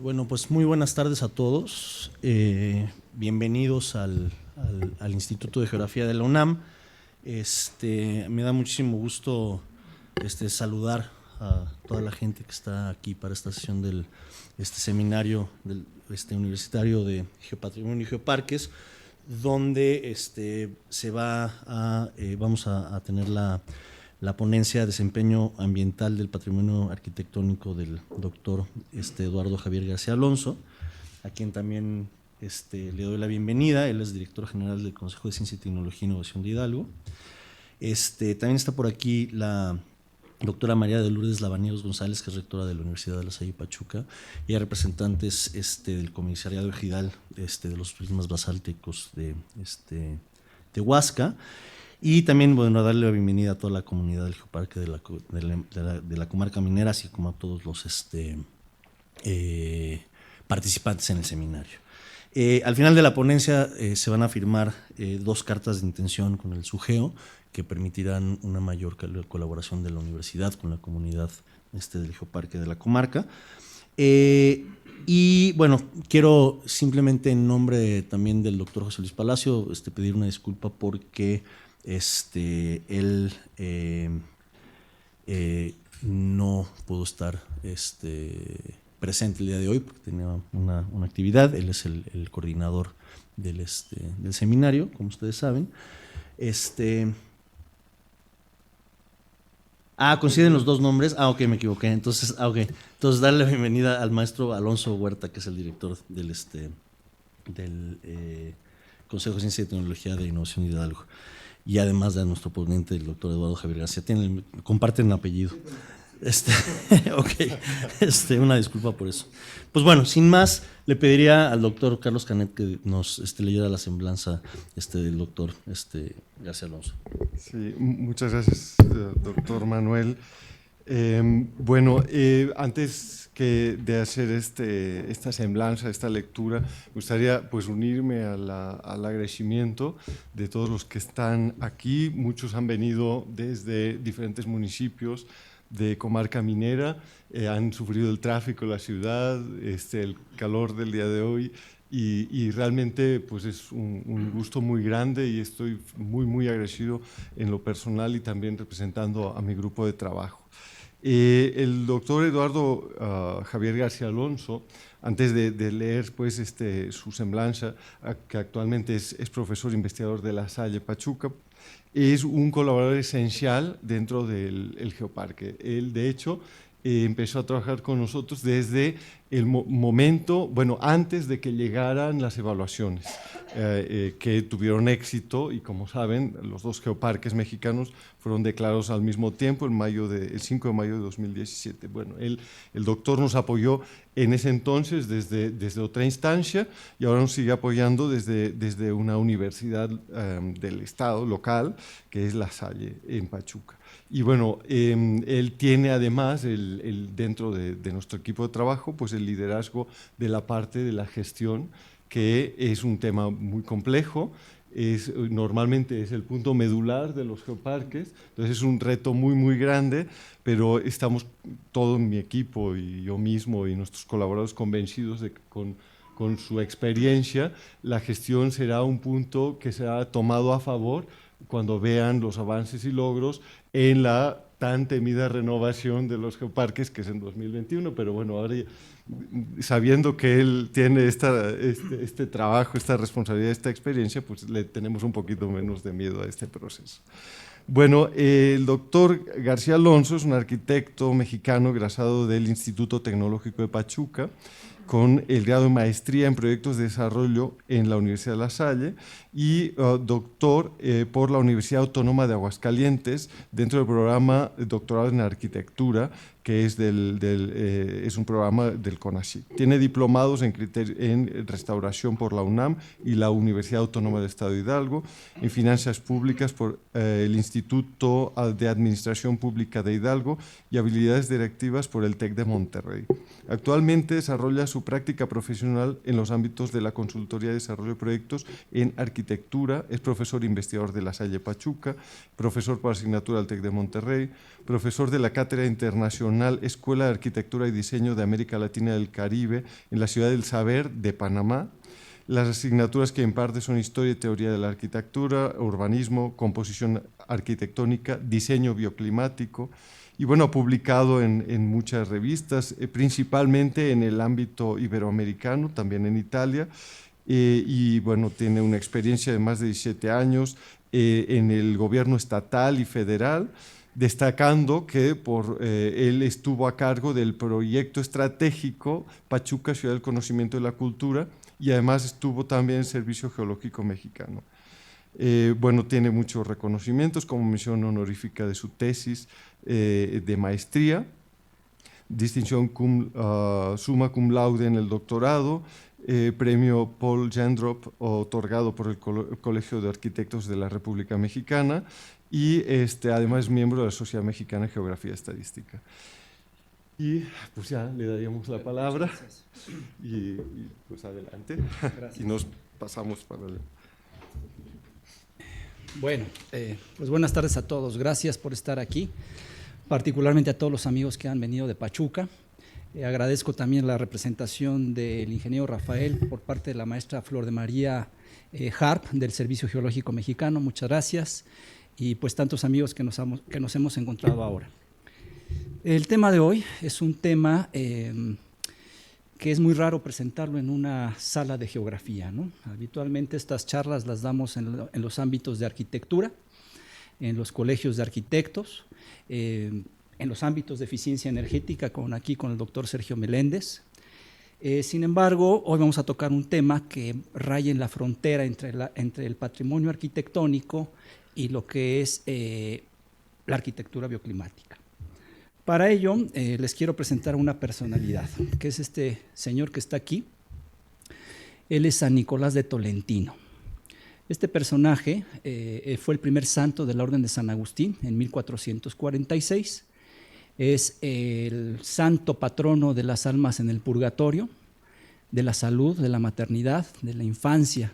Bueno, pues muy buenas tardes a todos. Bienvenidos al Instituto de Geografía de la UNAM. Me da muchísimo gusto saludar a toda la gente que está aquí para esta sesión del seminario del, universitario de Geopatrimonio y Geoparques, donde vamos a tener la ponencia de desempeño ambiental del patrimonio arquitectónico del doctor Eduardo Javier García Alonso, a quien también le doy la bienvenida. Él es director general del Consejo de Ciencia y Tecnología e Innovación de Hidalgo. También está por aquí la doctora María de Lourdes Lavaniegos González, que es rectora de la Universidad de La Salle Pachuca, y hay representantes del Comisariado Ejidal de los prismas basálticos de Huasca. Y también, bueno, darle la bienvenida a toda la comunidad del Geoparque de la comarca minera, así como a todos los participantes en el seminario. Al final de la ponencia se van a firmar 2 cartas de intención con el SUGEO que permitirán una mayor colaboración de la universidad con la comunidad del Geoparque de la comarca. Y bueno, quiero simplemente en nombre también del doctor José Luis Palacio pedir una disculpa porque él no pudo estar presente el día de hoy porque tenía una actividad. Él es el coordinador del seminario, como ustedes saben. Coinciden los 2 nombres. Ok, me equivoqué. Entonces, darle la bienvenida al maestro Alonso Huerta, que es el director del Consejo de Ciencia y Tecnología de Innovación de Hidalgo. Y además de nuestro ponente, el doctor Eduardo Javier García. Comparten apellido. Ok, una disculpa por eso. Pues bueno, sin más, le pediría al doctor Carlos Canet que nos leyera la semblanza del doctor García Alonso. Sí, muchas gracias, doctor Manuel. Antes de hacer esta semblanza, esta lectura, me gustaría pues unirme al agradecimiento de todos los que están aquí. Muchos han venido desde diferentes municipios de comarca minera, han sufrido el tráfico de la ciudad, el calor del día de hoy, y realmente pues es un gusto muy grande y estoy muy agradecido en lo personal y también representando a mi grupo de trabajo. El doctor Eduardo Javier García Alonso, antes de leer pues, su semblanza, que actualmente es profesor investigador de La Salle Pachuca, es un colaborador esencial dentro del Geoparque. Él, de hecho, empezó a trabajar con nosotros desde el momento, antes de que llegaran las evaluaciones, que tuvieron éxito, y como saben, los 2 geoparques mexicanos fueron declarados al mismo tiempo, el 5 de mayo de 2017. Bueno, el doctor nos apoyó en ese entonces desde otra instancia y ahora nos sigue apoyando desde una universidad del estado local, que es La Salle, en Pachuca. Y bueno, él tiene además, dentro de nuestro equipo de trabajo, pues el liderazgo de la parte de la gestión, que es un tema muy complejo. Normalmente es el punto medular de los geoparques, entonces es un reto muy grande, pero estamos todo mi equipo y yo mismo y nuestros colaboradores convencidos de que con su experiencia la gestión será un punto que será tomado a favor cuando vean los avances y logros en la tan temida renovación de los geoparques, que es en 2021, pero bueno, ahora sabiendo que él tiene este trabajo, esta responsabilidad, esta experiencia, pues le tenemos un poquito menos de miedo a este proceso. Bueno, el doctor García Alonso es un arquitecto mexicano egresado del Instituto Tecnológico de Pachuca, con el grado de maestría en proyectos de desarrollo en la Universidad de La Salle y doctor por la Universidad Autónoma de Aguascalientes dentro del programa doctorado en arquitectura, que es un programa del CONACYT. Tiene diplomados en restauración por la UNAM y la Universidad Autónoma del Estado de Hidalgo, en finanzas públicas por el Instituto de Administración Pública de Hidalgo y habilidades directivas por el TEC de Monterrey. Actualmente desarrolla su su práctica profesional en los ámbitos de la consultoría de desarrollo de proyectos en arquitectura. Es profesor investigador de La Salle Pachuca, profesor por asignatura del TEC de Monterrey, profesor de la Cátedra Internacional Escuela de Arquitectura y Diseño de América Latina y del Caribe en la Ciudad del Saber de Panamá. Las asignaturas que imparte son Historia y Teoría de la Arquitectura, Urbanismo, Composición Arquitectónica, Diseño Bioclimático. Y bueno, ha publicado en muchas revistas, principalmente en el ámbito iberoamericano, también en Italia. Y bueno, tiene una experiencia de más de 17 años en el gobierno estatal y federal, destacando que él estuvo a cargo del proyecto estratégico Pachuca, Ciudad del Conocimiento y la Cultura, y además estuvo también en el Servicio Geológico Mexicano. Bueno, tiene muchos reconocimientos, como mención honorífica de su tesis de maestría, distinción summa cum laude en el doctorado, premio Paul Gendrop otorgado por el Colegio de Arquitectos de la República Mexicana, y además es miembro de la Sociedad Mexicana de Geografía y Estadística. Y pues ya le daríamos la palabra y pues adelante. Gracias. Y nos pasamos para el... Bueno, pues buenas tardes a todos. Gracias por estar aquí, particularmente a todos los amigos que han venido de Pachuca. Agradezco también la representación del ingeniero Rafael por parte de la maestra Flor de María Harp del Servicio Geológico Mexicano. Muchas gracias. Y pues tantos amigos que nos hemos encontrado ahora. El tema de hoy es un tema que es muy raro presentarlo en una sala de geografía, ¿no? Habitualmente estas charlas las damos en los ámbitos de arquitectura, en los colegios de arquitectos, en los ámbitos de eficiencia energética, aquí con el doctor Sergio Meléndez. Sin embargo, hoy vamos a tocar un tema que raya en la frontera entre el patrimonio arquitectónico y lo que es la arquitectura bioclimática. Para ello, les quiero presentar una personalidad, que es este señor que está aquí. Él es San Nicolás de Tolentino. Este personaje fue el primer santo de la Orden de San Agustín en 1446. Es el santo patrono de las almas en el purgatorio, de la salud, de la maternidad, de la infancia.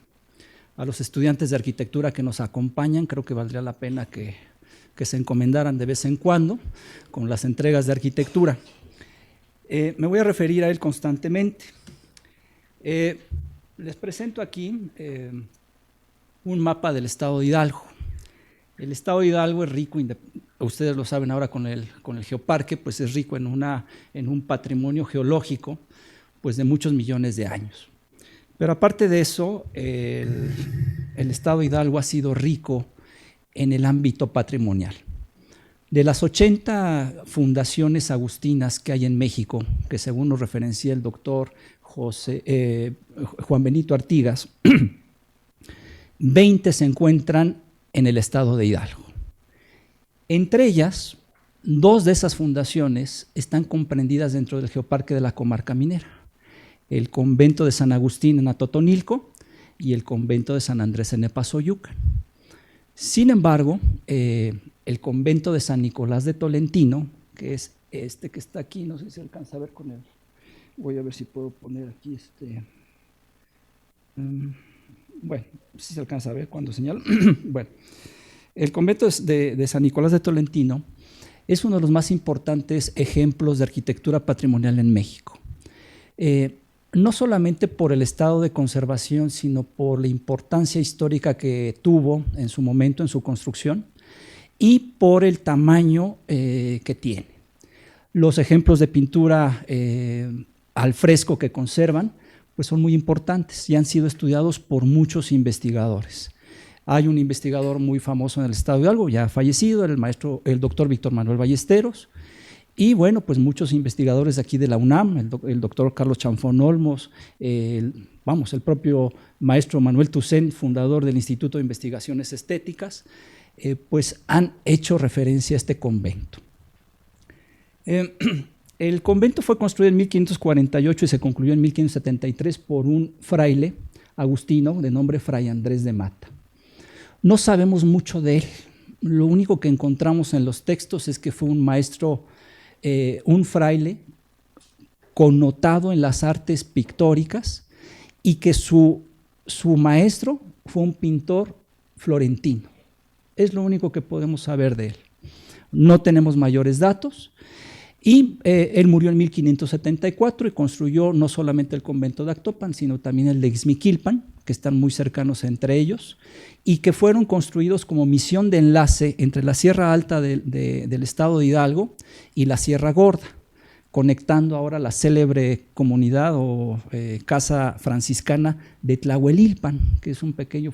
A los estudiantes de arquitectura que nos acompañan, creo que valdría la pena que se encomendaran de vez en cuando con las entregas de arquitectura. Me voy a referir a él constantemente. Les presento aquí un mapa del estado de Hidalgo. El estado de Hidalgo es rico, ustedes lo saben ahora con el geoparque, pues es rico en un patrimonio geológico pues de muchos millones de años. Pero aparte de eso, el estado de Hidalgo ha sido rico en el ámbito patrimonial. De las 80 fundaciones agustinas que hay en México, que según nos referencia el doctor Juan Benito Artigas, 20 se encuentran en el estado de Hidalgo. Entre ellas, 2 de esas fundaciones están comprendidas dentro del Geoparque de la Comarca Minera: el convento de San Agustín en Atotonilco y el convento de San Andrés en Epazoyucan. Sin embargo, el convento de San Nicolás de Tolentino, que es este que está aquí, no sé si se alcanza a ver con él, voy a ver si puedo poner aquí bueno, si se alcanza a ver cuando señalo. Bueno, el convento de San Nicolás de Tolentino es uno de los más importantes ejemplos de arquitectura patrimonial en México. No solamente por el estado de conservación, sino por la importancia histórica que tuvo en su momento en su construcción y por el tamaño que tiene. Los ejemplos de pintura al fresco que conservan pues son muy importantes y han sido estudiados por muchos investigadores. Hay un investigador muy famoso en el estado de Hidalgo, ya fallecido, el doctor Víctor Manuel Ballesteros. Y bueno, pues muchos investigadores de aquí de la UNAM, el doctor Carlos Chanfón Olmos, el propio maestro Manuel Toussaint, fundador del Instituto de Investigaciones Estéticas, pues han hecho referencia a este convento. El convento fue construido en 1548 y se concluyó en 1573 por un fraile agustino de nombre Fray Andrés de Mata. No sabemos mucho de él. Lo único que encontramos en los textos es que fue un maestro, un fraile connotado en las artes pictóricas y que su maestro fue un pintor florentino. Es lo único que podemos saber de él. No tenemos mayores datos. Y él murió en 1574 y construyó no solamente el convento de Actopan, sino también el de Ixmiquilpan, que están muy cercanos entre ellos, y que fueron construidos como misión de enlace entre la Sierra Alta del estado de Hidalgo y la Sierra Gorda, conectando ahora la célebre comunidad o casa franciscana de Tlahuelilpan, que es un pequeño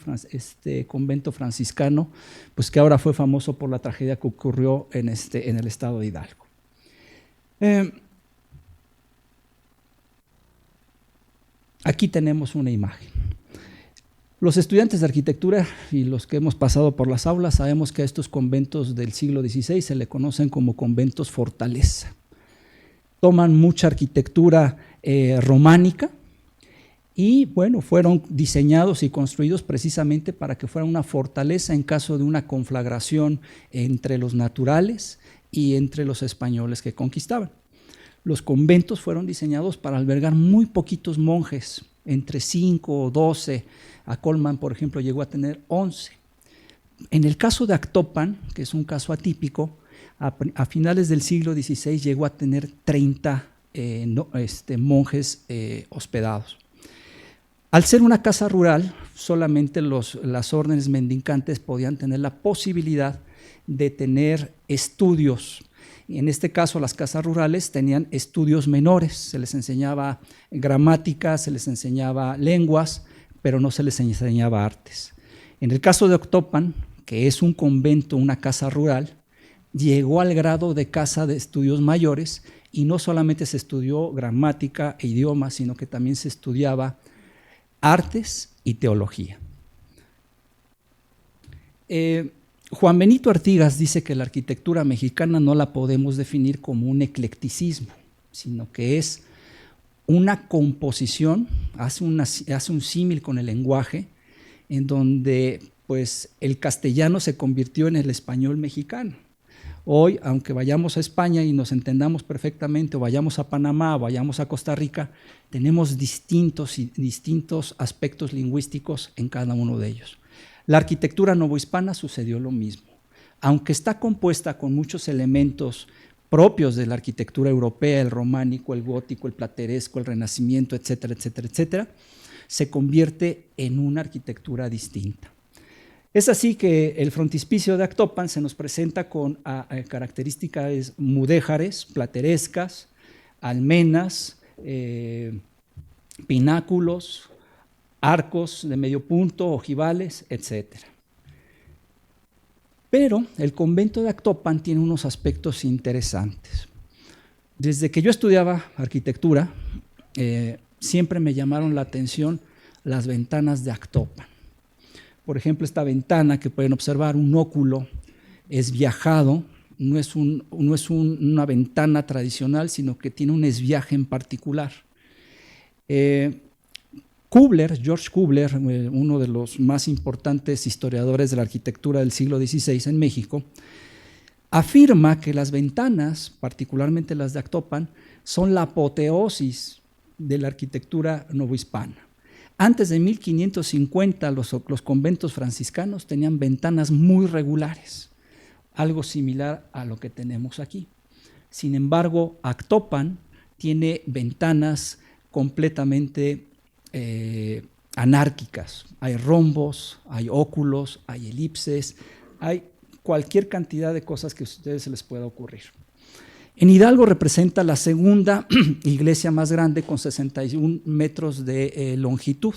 convento franciscano, pues que ahora fue famoso por la tragedia que ocurrió en el estado de Hidalgo. Aquí tenemos una imagen. Los estudiantes de arquitectura y los que hemos pasado por las aulas sabemos que a estos conventos del siglo XVI se le conocen como conventos fortaleza. Toman mucha arquitectura románica y bueno, fueron diseñados y construidos precisamente para que fuera una fortaleza en caso de una conflagración entre los naturales y entre los españoles que conquistaban. Los conventos fueron diseñados para albergar muy poquitos monjes, entre 5 o 12. Acolman, por ejemplo, llegó a tener 11. En el caso de Actopan, que es un caso atípico, a finales del siglo XVI llegó a tener 30 monjes hospedados. Al ser una casa rural, solamente las órdenes mendicantes podían tener la posibilidad de tener estudios. En este caso, las casas rurales tenían estudios menores, se les enseñaba gramática, se les enseñaba lenguas, pero no se les enseñaba artes. En el caso de Actopan, que es un convento, una casa rural, llegó al grado de casa de estudios mayores y no solamente se estudió gramática e idiomas, sino que también se estudiaba artes y teología. Juan Benito Artigas dice que la arquitectura mexicana no la podemos definir como un eclecticismo, sino que es una composición, hace un símil con el lenguaje, en donde pues, el castellano se convirtió en el español mexicano. Hoy, aunque vayamos a España y nos entendamos perfectamente, o vayamos a Panamá, o vayamos a Costa Rica, tenemos distintos aspectos lingüísticos en cada uno de ellos. La arquitectura novohispana sucedió lo mismo. Aunque está compuesta con muchos elementos propios de la arquitectura europea, el románico, el gótico, el plateresco, el renacimiento, etcétera, etcétera, etcétera, se convierte en una arquitectura distinta. Es así que el frontispicio de Actopan se nos presenta con características mudéjares, platerescas, almenas, pináculos, arcos de medio punto, ojivales, etc. Pero el convento de Actopan tiene unos aspectos interesantes. Desde que yo estudiaba arquitectura, siempre me llamaron la atención las ventanas de Actopan. Por ejemplo, esta ventana que pueden observar, un óculo esviajado, no es una ventana tradicional, sino que tiene un esviaje en particular. George Kubler, uno de los más importantes historiadores de la arquitectura del siglo XVI en México, afirma que las ventanas, particularmente las de Actopan, son la apoteosis de la arquitectura novohispana. Antes de 1550, los conventos franciscanos tenían ventanas muy regulares, algo similar a lo que tenemos aquí. Sin embargo, Actopan tiene ventanas completamente anárquicas. Hay rombos, hay óculos, hay elipses, hay cualquier cantidad de cosas que a ustedes se les pueda ocurrir. En Hidalgo representa la segunda iglesia más grande con 61 metros de longitud.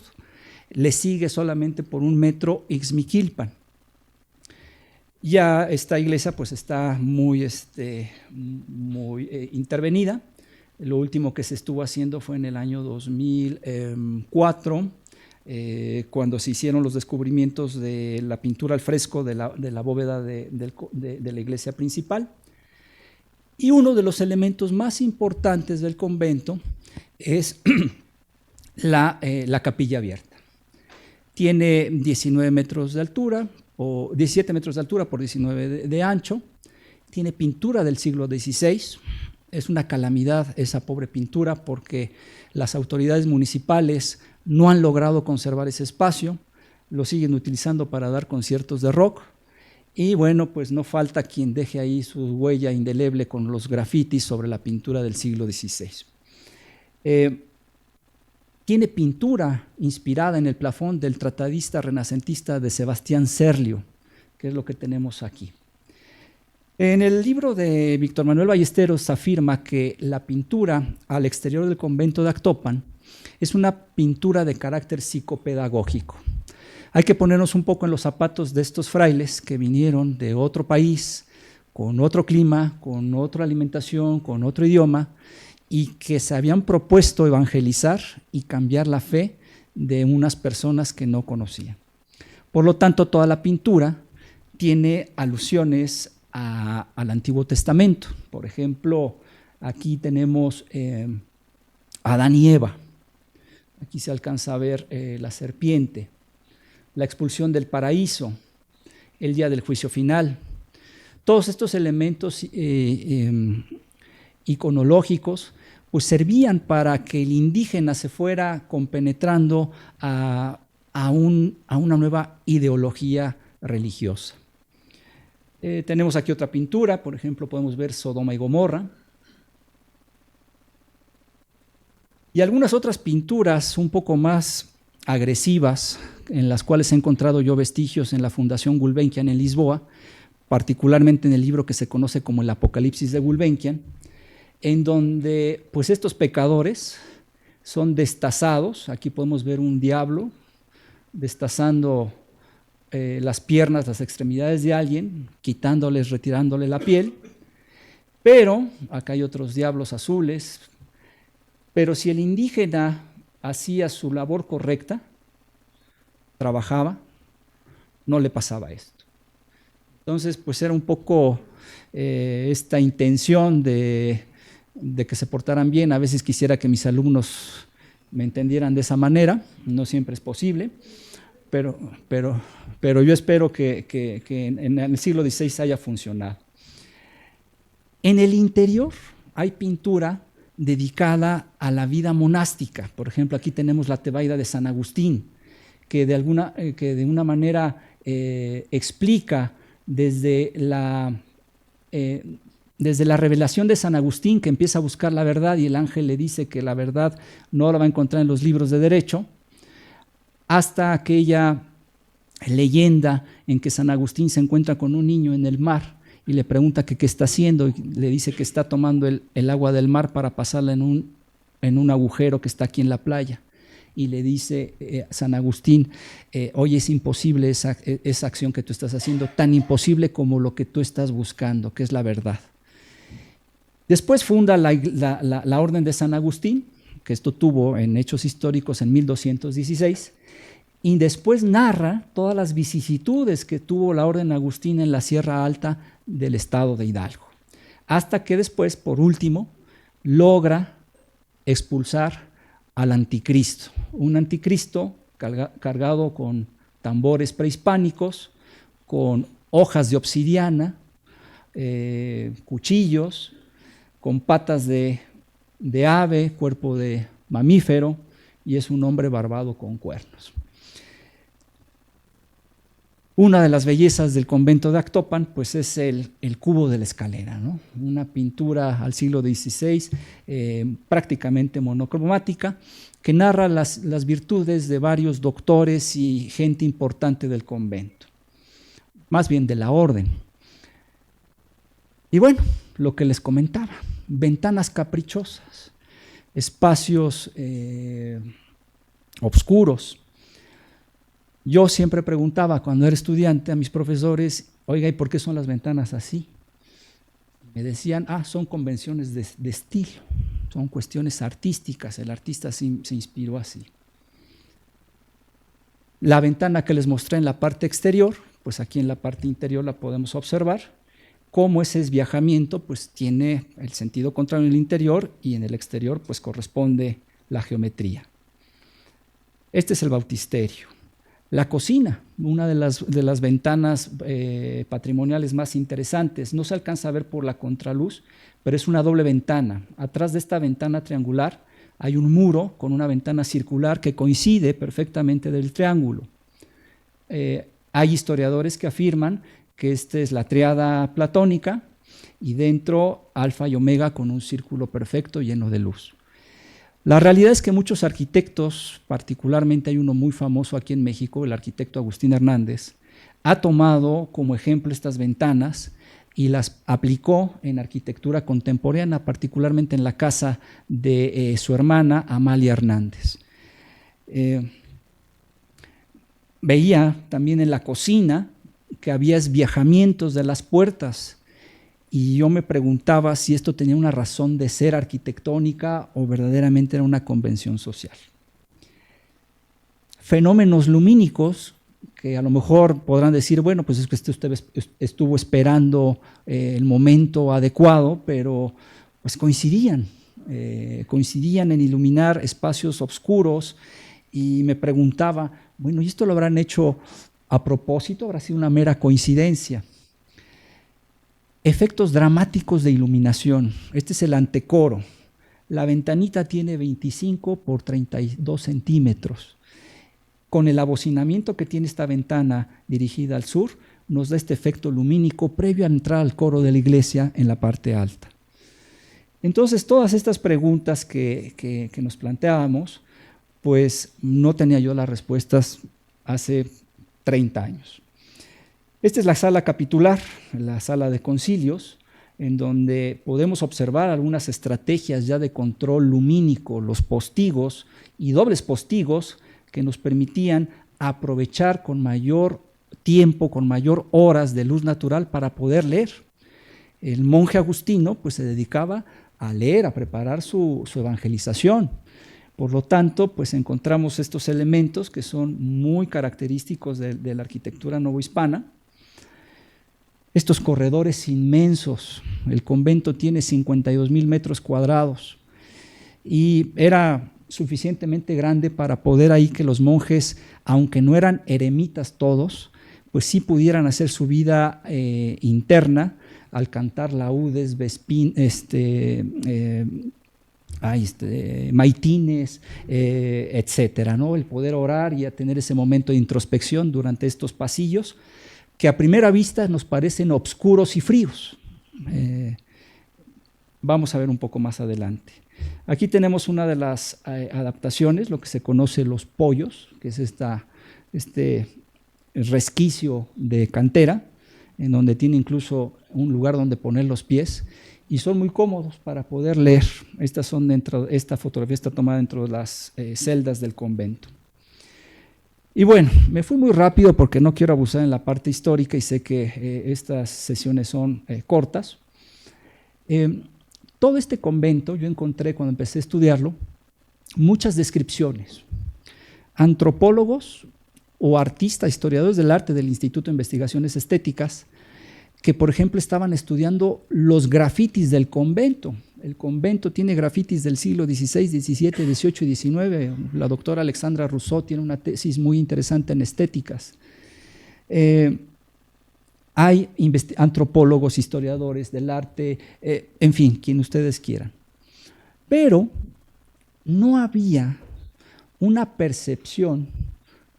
Le sigue solamente por 1 metro Ixmiquilpan. Ya esta iglesia pues está muy intervenida. Lo último que se estuvo haciendo fue en el año 2004, cuando se hicieron los descubrimientos de la pintura al fresco de la bóveda de la iglesia principal. Y uno de los elementos más importantes del convento es la capilla abierta. Tiene 19 metros de altura, o 17 metros de altura por 19 de ancho. Tiene pintura del siglo XVI. es una calamidad esa pobre pintura porque las autoridades municipales no han logrado conservar ese espacio, lo siguen utilizando para dar conciertos de rock y bueno, pues no falta quien deje ahí su huella indeleble con los grafitis sobre la pintura del siglo XVI. Tiene pintura inspirada en el plafón del tratadista renacentista de Sebastián Serlio, que es lo que tenemos aquí. En el libro de Víctor Manuel Ballesteros afirma que la pintura al exterior del convento de Actopan es una pintura de carácter psicopedagógico. Hay que ponernos un poco en los zapatos de estos frailes que vinieron de otro país, con otro clima, con otra alimentación, con otro idioma, y que se habían propuesto evangelizar y cambiar la fe de unas personas que no conocían. Por lo tanto, toda la pintura tiene alusiones al Antiguo Testamento. Por ejemplo, aquí tenemos Adán y Eva. Aquí se alcanza a ver la serpiente, la expulsión del paraíso, el día del juicio final. Todos estos elementos iconológicos pues servían para que el indígena se fuera compenetrando a una nueva ideología religiosa. Tenemos aquí otra pintura, por ejemplo, podemos ver Sodoma y Gomorra. Y algunas otras pinturas un poco más agresivas, en las cuales he encontrado yo vestigios en la Fundación Gulbenkian en Lisboa, particularmente en el libro que se conoce como el Apocalipsis de Gulbenkian, en donde pues estos pecadores son destazados. Aquí podemos ver un diablo destazando las piernas, las extremidades de alguien, quitándoles, retirándole la piel, pero acá hay otros diablos azules, pero si el indígena hacía su labor correcta, trabajaba, no le pasaba esto. Entonces, pues era un poco esta intención de que se portaran bien. A veces quisiera que mis alumnos me entendieran de esa manera, no siempre es posible, pero yo espero que en el siglo XVI haya funcionado. En el interior hay pintura dedicada a la vida monástica. Por ejemplo, aquí tenemos la Tebaida de San Agustín, que de una manera explica desde la revelación de San Agustín, que empieza a buscar la verdad y el ángel le dice que la verdad no la va a encontrar en los libros de derecho, hasta aquella leyenda en que San Agustín se encuentra con un niño en el mar y le pregunta que qué está haciendo, y le dice que está tomando el agua del mar para pasarla en un agujero que está aquí en la playa. Y le dice San Agustín, oye, es imposible esa acción que tú estás haciendo, tan imposible como lo que tú estás buscando, que es la verdad. Después funda la Orden de San Agustín, que esto tuvo en Hechos Históricos en 1216, y después narra todas las vicisitudes que tuvo la Orden Agustina en la Sierra Alta del estado de Hidalgo, hasta que después, por último, logra expulsar al anticristo, un anticristo cargado con tambores prehispánicos, con hojas de obsidiana, cuchillos, con patas de ave, cuerpo de mamífero, y es un hombre barbado con cuernos. Una de las bellezas del convento de Actopan pues es el cubo de la escalera, ¿no? Una pintura al siglo XVI prácticamente monocromática que narra las virtudes de varios doctores y gente importante del convento, más bien de la orden. Y bueno, lo que les comentaba, ventanas caprichosas, espacios oscuros. Yo siempre preguntaba cuando era estudiante a mis profesores, oiga, ¿y por qué son las ventanas así? Me decían, son convenciones de estilo, son cuestiones artísticas, el artista se inspiró así. La ventana que les mostré en la parte exterior, pues aquí en la parte interior la podemos observar, cómo ese esviajamiento pues tiene el sentido contrario en el interior y en el exterior pues corresponde la geometría. Este es el bautisterio. La cocina, una de las ventanas patrimoniales más interesantes, no se alcanza a ver por la contraluz, pero es una doble ventana. Atrás de esta ventana triangular hay un muro con una ventana circular que coincide perfectamente del triángulo. Hay historiadores que afirman que esta es la tríada platónica y dentro alfa y omega con un círculo perfecto lleno de luz. La realidad es que muchos arquitectos, particularmente hay uno muy famoso aquí en México, el arquitecto Agustín Hernández, ha tomado como ejemplo estas ventanas y las aplicó en arquitectura contemporánea, particularmente en la casa de su hermana Amalia Hernández. Veía también en la cocina que había esviajamientos de las puertas y yo me preguntaba si esto tenía una razón de ser arquitectónica o verdaderamente era una convención social. Fenómenos lumínicos que a lo mejor podrán decir, bueno, pues es que usted estuvo esperando el momento adecuado, pero pues coincidían en iluminar espacios oscuros y me preguntaba, bueno, ¿y esto lo habrán hecho a propósito? ¿Habrá sido una mera coincidencia? Efectos dramáticos de iluminación. Este es el antecoro. La ventanita tiene 25 por 32 centímetros. Con el abocinamiento que tiene esta ventana dirigida al sur, nos da este efecto lumínico previo a entrar al coro de la iglesia en la parte alta. Entonces, todas estas preguntas que nos planteábamos, pues no tenía yo las respuestas hace 30 años. Esta es la sala capitular, la sala de concilios, en donde podemos observar algunas estrategias ya de control lumínico, los postigos y dobles postigos que nos permitían aprovechar con mayor tiempo, con mayor horas de luz natural para poder leer. El monje agustino pues, se dedicaba a leer, a preparar su evangelización. Por lo tanto, pues encontramos estos elementos que son muy característicos de la arquitectura novohispana. Estos corredores inmensos, el convento tiene 52,000 metros cuadrados y era suficientemente grande para poder ahí que los monjes, aunque no eran eremitas todos, pues sí pudieran hacer su vida interna al cantar laudes, maitines, etcétera, ¿no? El poder orar y a tener ese momento de introspección durante estos pasillos que a primera vista nos parecen oscuros y fríos. Vamos a ver un poco más adelante. Aquí tenemos una de las adaptaciones, lo que se conoce los pollos, que es este resquicio de cantera, en donde tiene incluso un lugar donde poner los pies, y son muy cómodos para poder leer. Esta fotografía está tomada dentro de las celdas del convento. Y bueno, me fui muy rápido porque no quiero abusar en la parte histórica y sé que estas sesiones son cortas. Todo este convento, yo encontré cuando empecé a estudiarlo, muchas descripciones. Antropólogos o artistas, historiadores del arte del Instituto de Investigaciones Estéticas, que por ejemplo estaban estudiando los grafitis del convento. El convento tiene grafitis del siglo XVI, XVII, XVIII y XIX. La doctora Alexandra Rousseau tiene una tesis muy interesante en estéticas. Hay antropólogos, historiadores del arte, en fin, quien ustedes quieran. Pero no había una percepción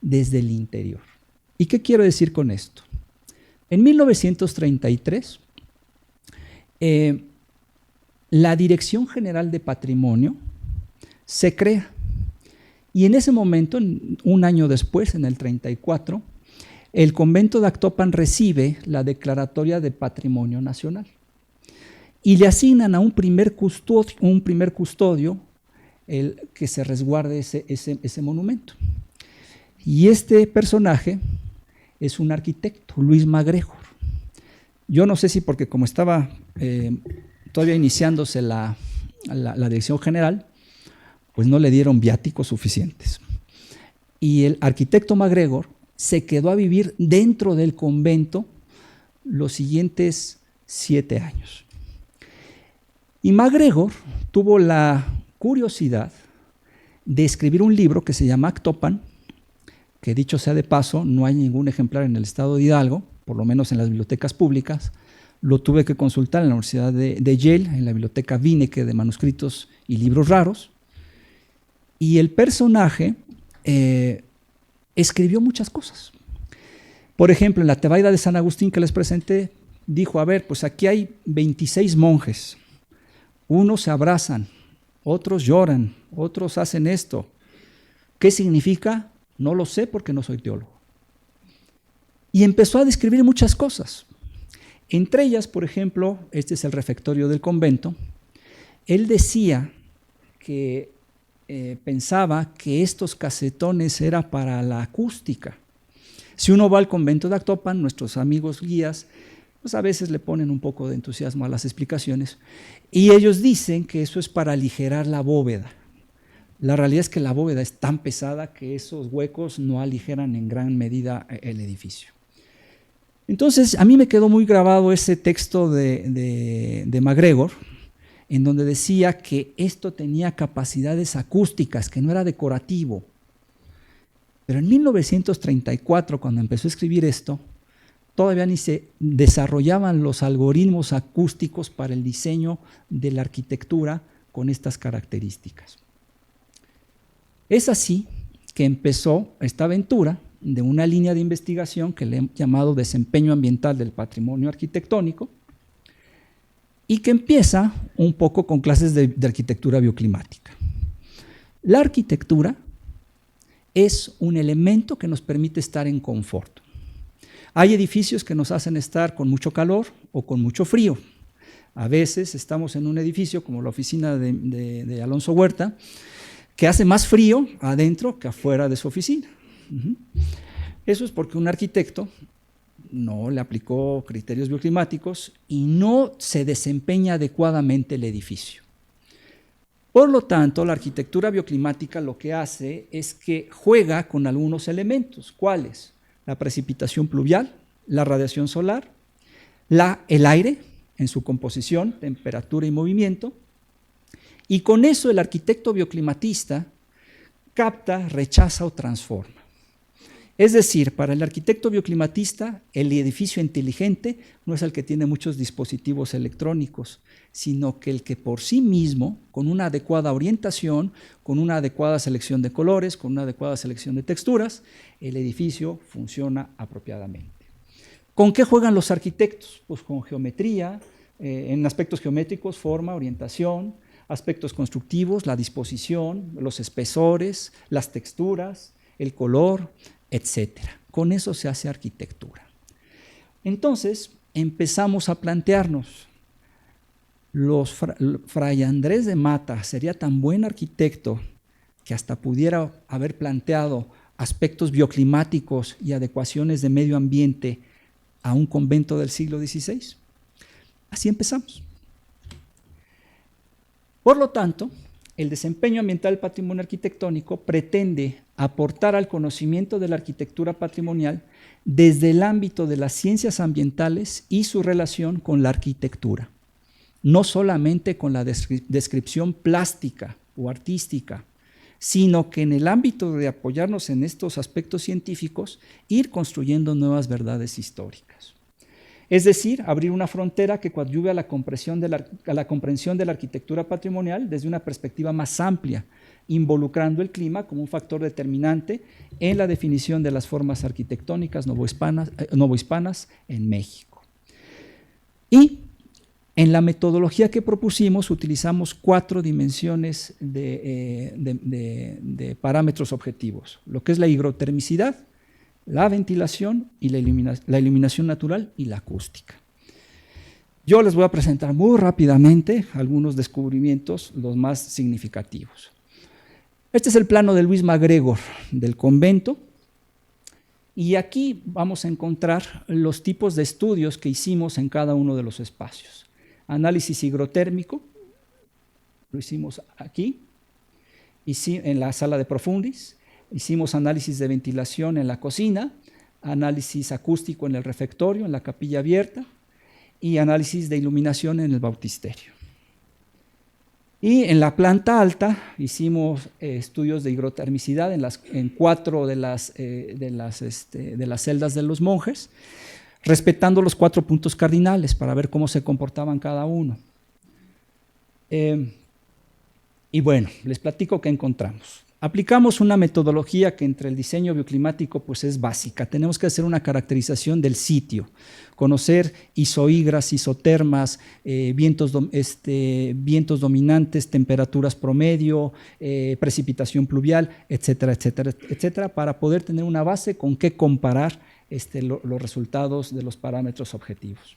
desde el interior. ¿Y qué quiero decir con esto? En 1933, la Dirección General de Patrimonio se crea y en ese momento, un año después, en el 34, el convento de Actopan recibe la declaratoria de Patrimonio Nacional y le asignan a un primer custodio el que se resguarde ese monumento. Y este personaje es un arquitecto, Luis MacGregor. Yo no sé si porque como estaba todavía iniciándose la dirección general, pues no le dieron viáticos suficientes. Y el arquitecto MacGregor se quedó a vivir dentro del convento los siguientes 7 años. Y MacGregor tuvo la curiosidad de escribir un libro que se llama Actopan, que dicho sea de paso, no hay ningún ejemplar en el estado de Hidalgo, por lo menos en las bibliotecas públicas. Lo tuve que consultar en la Universidad de Yale, en la biblioteca Winnicke de manuscritos y libros raros. Y el personaje escribió muchas cosas. Por ejemplo, en la Tebaida de San Agustín que les presenté, dijo, a ver, pues aquí hay 26 monjes. Unos se abrazan, otros lloran, otros hacen esto. ¿Qué significa? No lo sé porque no soy teólogo. Y empezó a describir muchas cosas. Entre ellas, por ejemplo, este es el refectorio del convento. Él decía que pensaba que estos casetones era para la acústica. Si uno va al convento de Actopan, nuestros amigos guías, pues a veces le ponen un poco de entusiasmo a las explicaciones, y ellos dicen que eso es para aligerar la bóveda. La realidad es que la bóveda es tan pesada que esos huecos no aligeran en gran medida el edificio. Entonces, a mí me quedó muy grabado ese texto de MacGregor, en donde decía que esto tenía capacidades acústicas, que no era decorativo. Pero en 1934, cuando empezó a escribir esto, todavía ni se desarrollaban los algoritmos acústicos para el diseño de la arquitectura con estas características. Es así que empezó esta aventura de una línea de investigación que le he llamado Desempeño Ambiental del Patrimonio Arquitectónico, y que empieza un poco con clases de arquitectura bioclimática. La arquitectura es un elemento que nos permite estar en confort. Hay edificios que nos hacen estar con mucho calor o con mucho frío. A veces estamos en un edificio como la oficina de Alonso Huerta, que hace más frío adentro que afuera de su oficina. Eso es porque un arquitecto no le aplicó criterios bioclimáticos y no se desempeña adecuadamente el edificio. Por lo tanto, la arquitectura bioclimática lo que hace es que juega con algunos elementos. ¿Cuáles? La precipitación pluvial, la radiación solar, el aire en su composición, temperatura y movimiento. Y con eso el arquitecto bioclimatista capta, rechaza o transforma. Es decir, para el arquitecto bioclimatista, el edificio inteligente no es el que tiene muchos dispositivos electrónicos, sino que el que por sí mismo, con una adecuada orientación, con una adecuada selección de colores, con una adecuada selección de texturas, el edificio funciona apropiadamente. ¿Con qué juegan los arquitectos? Pues con geometría, en aspectos geométricos, forma, orientación, aspectos constructivos, la disposición, los espesores, las texturas, el color, etcétera. Con eso se hace arquitectura. Entonces, empezamos a plantearnos, Fray Andrés de Mata sería tan buen arquitecto que hasta pudiera haber planteado aspectos bioclimáticos y adecuaciones de medio ambiente a un convento del siglo XVI. Así empezamos. Por lo tanto, el desempeño ambiental del patrimonio arquitectónico pretende aportar al conocimiento de la arquitectura patrimonial desde el ámbito de las ciencias ambientales y su relación con la arquitectura, no solamente con la descripción plástica o artística, sino que en el ámbito de apoyarnos en estos aspectos científicos, ir construyendo nuevas verdades históricas. Es decir, abrir una frontera que coadyuve a la comprensión de la arquitectura patrimonial desde una perspectiva más amplia, involucrando el clima como un factor determinante en la definición de las formas arquitectónicas novohispanas en México. Y en la metodología que propusimos utilizamos 4 dimensiones de parámetros objetivos, lo que es la higrotermicidad, la ventilación y la iluminación natural y la acústica. Yo les voy a presentar muy rápidamente algunos descubrimientos, los más significativos. Este es el plano de Luis MacGregor del convento, y aquí vamos a encontrar los tipos de estudios que hicimos en cada uno de los espacios. Análisis higrotérmico, lo hicimos aquí, en la sala de profundis. Hicimos análisis de ventilación en la cocina, análisis acústico en el refectorio, en la capilla abierta, y análisis de iluminación en el bautisterio. Y en la planta alta hicimos estudios de higrotermicidad en 4 de las celdas de los monjes, respetando los 4 puntos cardinales para ver cómo se comportaban cada uno. Y bueno, les platico qué encontramos. Aplicamos una metodología que entre el diseño bioclimático pues es básica. Tenemos que hacer una caracterización del sitio, conocer isohigras, isotermas, vientos dominantes, temperaturas promedio, precipitación pluvial, etcétera, etcétera, etcétera, para poder tener una base con qué comparar los resultados de los parámetros objetivos.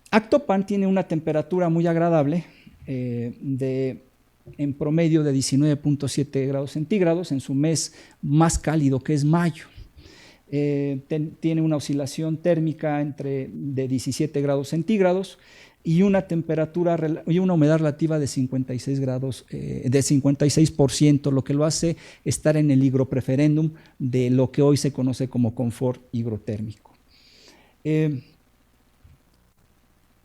Actopan tiene una temperatura muy agradable en promedio de 19.7 grados centígrados en su mes más cálido, que es mayo. Tiene una oscilación térmica de 17 grados centígrados y una temperatura y una humedad relativa de 56 grados, de 56%, lo que lo hace estar en el higropreferendum de lo que hoy se conoce como confort higrotérmico.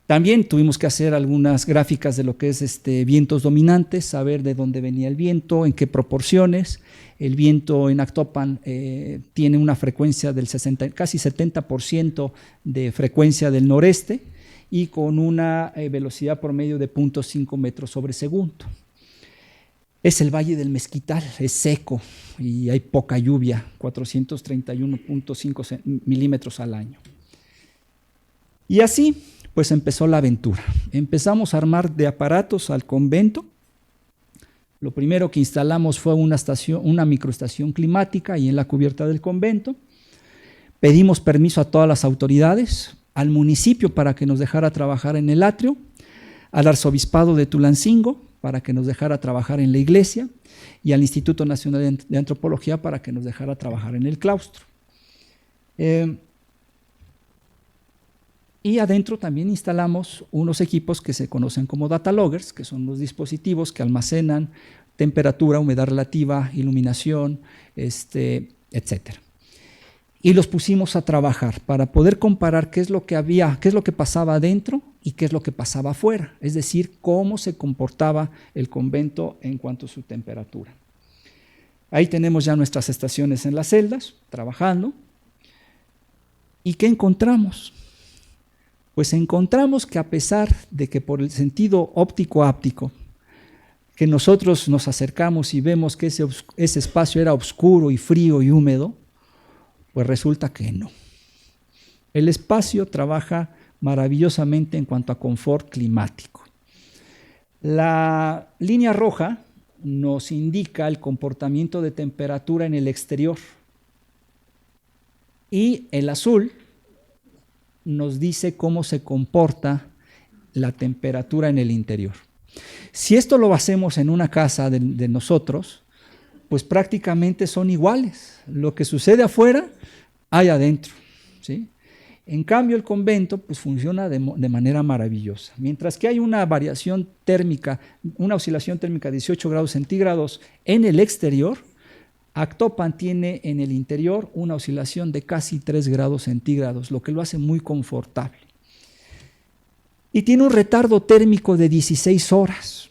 También tuvimos que hacer algunas gráficas de lo que es vientos dominantes, saber de dónde venía el viento, en qué proporciones. El viento en Actopan tiene una frecuencia del casi 70% de frecuencia del noreste y con una velocidad promedio de 0.5 metros sobre segundo. Es el Valle del Mezquital, es seco y hay poca lluvia, 431.5 milímetros al año. Y así pues empezó la aventura. Empezamos a armar de aparatos al convento. Lo primero que instalamos fue una microestación climática y en la cubierta del convento. Pedimos permiso a todas las autoridades, al municipio para que nos dejara trabajar en el atrio, al arzobispado de Tulancingo para que nos dejara trabajar en la iglesia y al Instituto Nacional de Antropología para que nos dejara trabajar en el claustro. Y adentro también instalamos unos equipos que se conocen como data loggers, que son los dispositivos que almacenan temperatura, humedad relativa, iluminación, etcétera. Y los pusimos a trabajar para poder comparar qué es lo que pasaba adentro y qué es lo que pasaba afuera, es decir, cómo se comportaba el convento en cuanto a su temperatura. Ahí tenemos ya nuestras estaciones en las celdas, trabajando. ¿Y qué encontramos? Pues encontramos que a pesar de que por el sentido óptico-áptico, que nosotros nos acercamos y vemos que ese espacio era oscuro y frío y húmedo, pues resulta que no. El espacio trabaja maravillosamente en cuanto a confort climático. La línea roja nos indica el comportamiento de temperatura en el exterior y el azul nos dice cómo se comporta la temperatura en el interior. Si esto lo hacemos en una casa de nosotros, pues prácticamente son iguales. Lo que sucede afuera, hay adentro, ¿sí? En cambio, el convento pues, funciona de manera maravillosa. Mientras que hay una variación térmica, una oscilación térmica de 18 grados centígrados en el exterior, Actopan tiene en el interior una oscilación de casi 3 grados centígrados, lo que lo hace muy confortable. Y tiene un retardo térmico de 16 horas.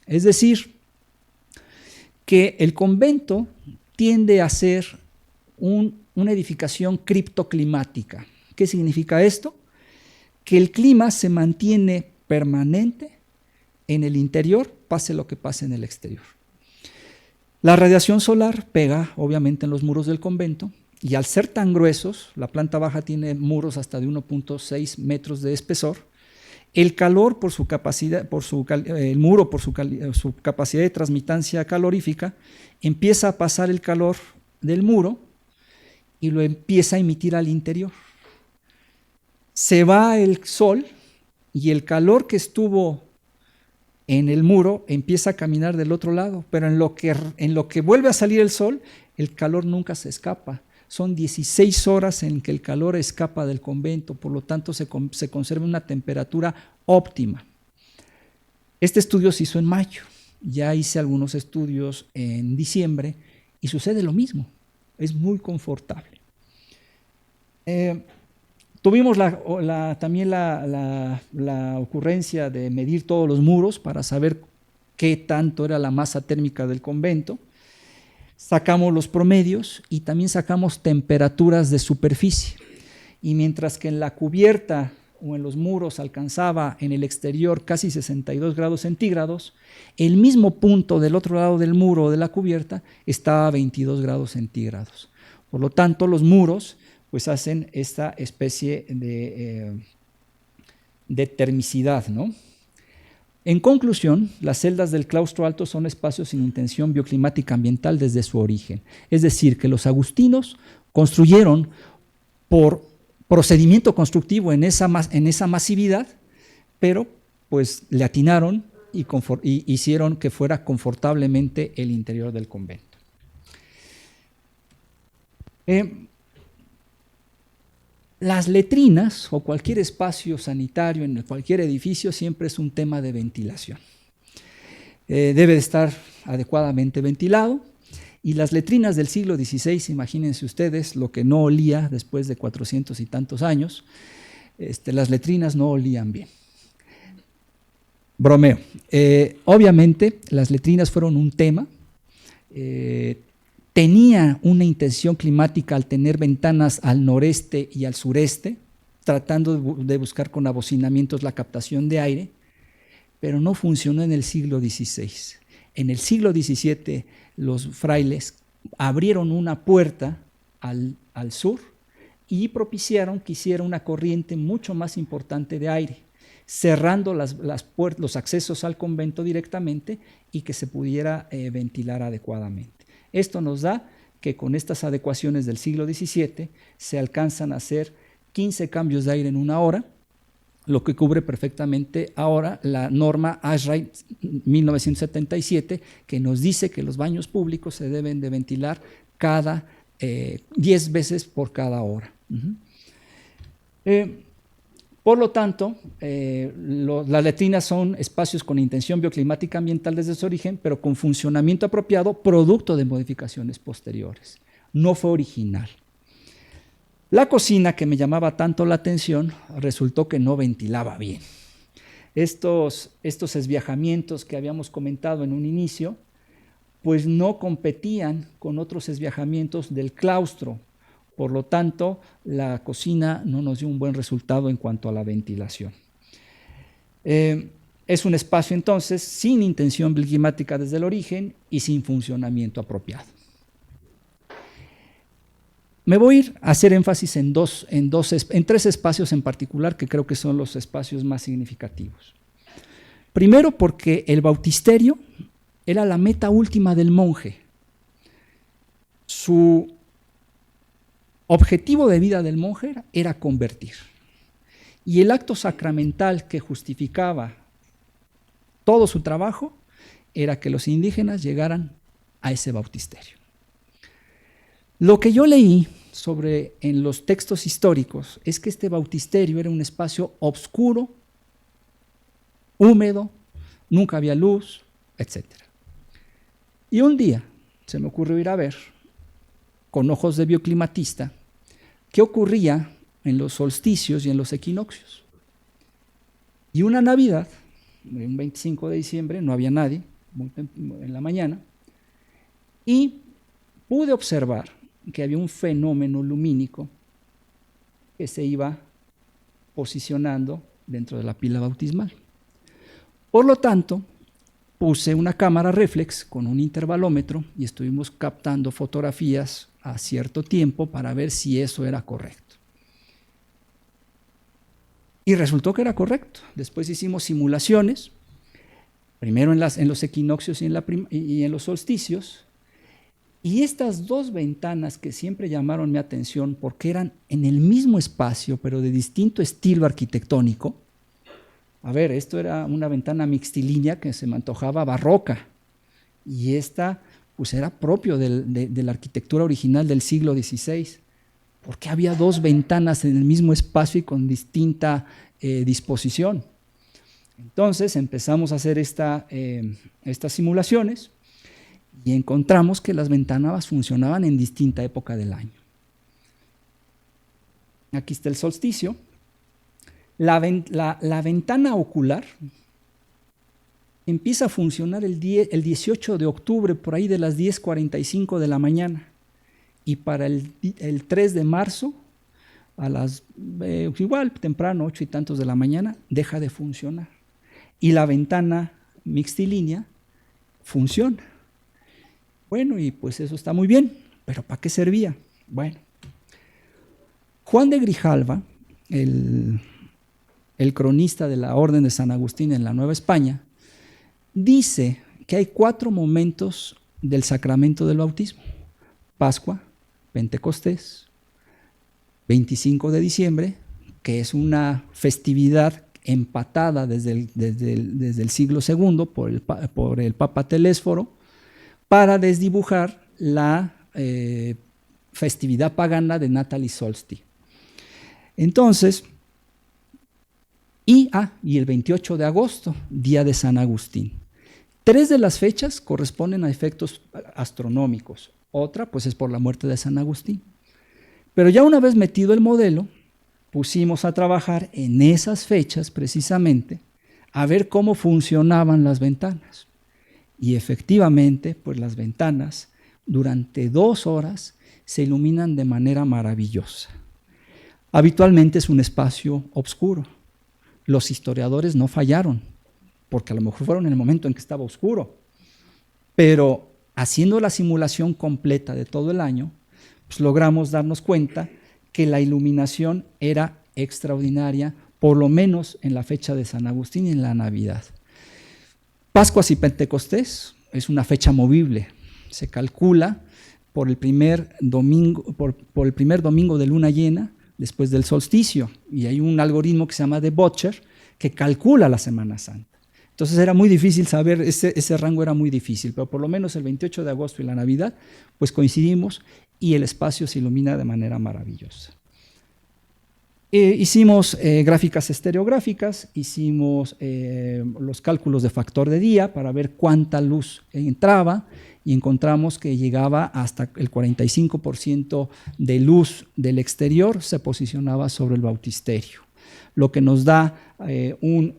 Es decir, que el convento tiende a ser una edificación criptoclimática. ¿Qué significa esto? Que el clima se mantiene permanente en el interior, pase lo que pase en el exterior. La radiación solar pega, obviamente, en los muros del convento, y al ser tan gruesos, la planta baja tiene muros hasta de 1.6 metros de espesor, el calor por su capacidad, el muro por su capacidad de transmitancia calorífica, empieza a pasar el calor del muro y lo empieza a emitir al interior. Se va el sol y el calor que estuvo en el muro empieza a caminar del otro lado, pero en lo que vuelve a salir el sol, el calor nunca se escapa. Son 16 horas en que el calor escapa del convento, por lo tanto se conserva una temperatura óptima. Este estudio se hizo en mayo, ya hice algunos estudios en diciembre y sucede lo mismo, es muy confortable. Tuvimos también la ocurrencia de medir todos los muros para saber qué tanto era la masa térmica del convento. Sacamos los promedios y también sacamos temperaturas de superficie. Y mientras que en la cubierta o en los muros alcanzaba en el exterior casi 62 grados centígrados, el mismo punto del otro lado del muro o de la cubierta estaba a 22 grados centígrados. Por lo tanto, los muros pues hacen esta especie de termicidad, ¿no? En conclusión, las celdas del claustro alto son espacios sin intención bioclimática ambiental desde su origen. Es decir, que los agustinos construyeron por procedimiento constructivo en esa masividad, pero pues le atinaron y hicieron que fuera confortablemente el interior del convento. Las letrinas o cualquier espacio sanitario en cualquier edificio siempre es un tema de ventilación. Debe de estar adecuadamente ventilado, y las letrinas del siglo XVI, imagínense ustedes lo que no olía después de 400 y tantos años, las letrinas no olían bien. Bromeo. Obviamente las letrinas fueron un tema, tenía una intención climática al tener ventanas al noreste y al sureste, tratando de buscar con abocinamientos la captación de aire, pero no funcionó en el siglo XVI. En el siglo XVII los frailes abrieron una puerta al sur y propiciaron que hiciera una corriente mucho más importante de aire, cerrando los accesos al convento directamente y que se pudiera ventilar adecuadamente. Esto nos da que con estas adecuaciones del siglo XVII se alcanzan a hacer 15 cambios de aire en una hora, lo que cubre perfectamente ahora la norma ASHRAE 1977, que nos dice que los baños públicos se deben de ventilar 10 veces por cada hora. Por lo tanto, las letrinas son espacios con intención bioclimática ambiental desde su origen, pero con funcionamiento apropiado, producto de modificaciones posteriores. No fue original. La cocina, que me llamaba tanto la atención, resultó que no ventilaba bien. Estos esviajamientos que habíamos comentado en un inicio, pues no competían con otros esviajamientos del claustro. Por lo tanto, la cocina no nos dio un buen resultado en cuanto a la ventilación. Es un espacio entonces sin intención climática desde el origen y sin funcionamiento apropiado. Me voy a ir a hacer énfasis en tres espacios en particular que creo que son los espacios más significativos. Primero, porque el bautisterio era la meta última del monje. Su objetivo de vida del monje era convertir. Y el acto sacramental que justificaba todo su trabajo era que los indígenas llegaran a ese bautisterio. Lo que yo leí en los textos históricos es que este bautisterio era un espacio oscuro, húmedo, nunca había luz, etc. Y un día se me ocurrió ir a ver, con ojos de bioclimatista, qué ocurría en los solsticios y en los equinoccios. Y una Navidad, un 25 de diciembre, no había nadie, en la mañana, y pude observar que había un fenómeno lumínico que se iba posicionando dentro de la pila bautismal. Por lo tanto, puse una cámara reflex con un intervalómetro y estuvimos captando fotografías a cierto tiempo para ver si eso era correcto. Y resultó que era correcto. Después hicimos simulaciones, primero en los equinoccios y en los solsticios, y estas dos ventanas que siempre llamaron mi atención porque eran en el mismo espacio, pero de distinto estilo arquitectónico. A ver, esto era una ventana mixtilínea que se me antojaba barroca, y esta pues era propio de la arquitectura original del siglo XVI, porque había dos ventanas en el mismo espacio y con distinta disposición. Entonces empezamos a hacer estas simulaciones y encontramos que las ventanas funcionaban en distinta época del año. aquí está el solsticio. La ventana ocular empieza a funcionar el 18 de octubre, por ahí de las 10:45 de la mañana. Y para el 3 de marzo, a las igual temprano, 8 y tantos de la mañana, deja de funcionar. Y la ventana mixtilínea funciona. Bueno, y pues eso está muy bien, pero ¿para qué servía? Bueno, Juan de Grijalva, el cronista de la Orden de San Agustín en la Nueva España, dice que hay 4 momentos del sacramento del bautismo: Pascua, Pentecostés, 25 de diciembre, que es una festividad empatada desde el siglo II por el Papa Telésforo, para desdibujar la festividad pagana de Natalis Solsti. Entonces, y el 28 de agosto, día de San Agustín. 3 de las fechas corresponden a efectos astronómicos, otra pues es por la muerte de San Agustín. Pero ya una vez metido el modelo, pusimos a trabajar en esas fechas precisamente a ver cómo funcionaban las ventanas. Y efectivamente, pues las ventanas durante 2 horas se iluminan de manera maravillosa. Habitualmente es un espacio oscuro. Los historiadores no fallaron, porque a lo mejor fueron en el momento en que estaba oscuro. Pero haciendo la simulación completa de todo el año, pues logramos darnos cuenta que la iluminación era extraordinaria, por lo menos en la fecha de San Agustín y en la Navidad. Pascuas y Pentecostés es una fecha movible. Se calcula por el primer domingo, por el primer domingo de luna llena, después del solsticio, y hay un algoritmo que se llama de Butcher que calcula la Semana Santa. Entonces era muy difícil saber, ese rango era muy difícil, pero por lo menos el 28 de agosto y la Navidad, pues coincidimos y el espacio se ilumina de manera maravillosa. Hicimos gráficas estereográficas, hicimos los cálculos de factor de día para ver cuánta luz entraba y encontramos que llegaba hasta el 45% de luz del exterior se posicionaba sobre el bautisterio, lo que nos da un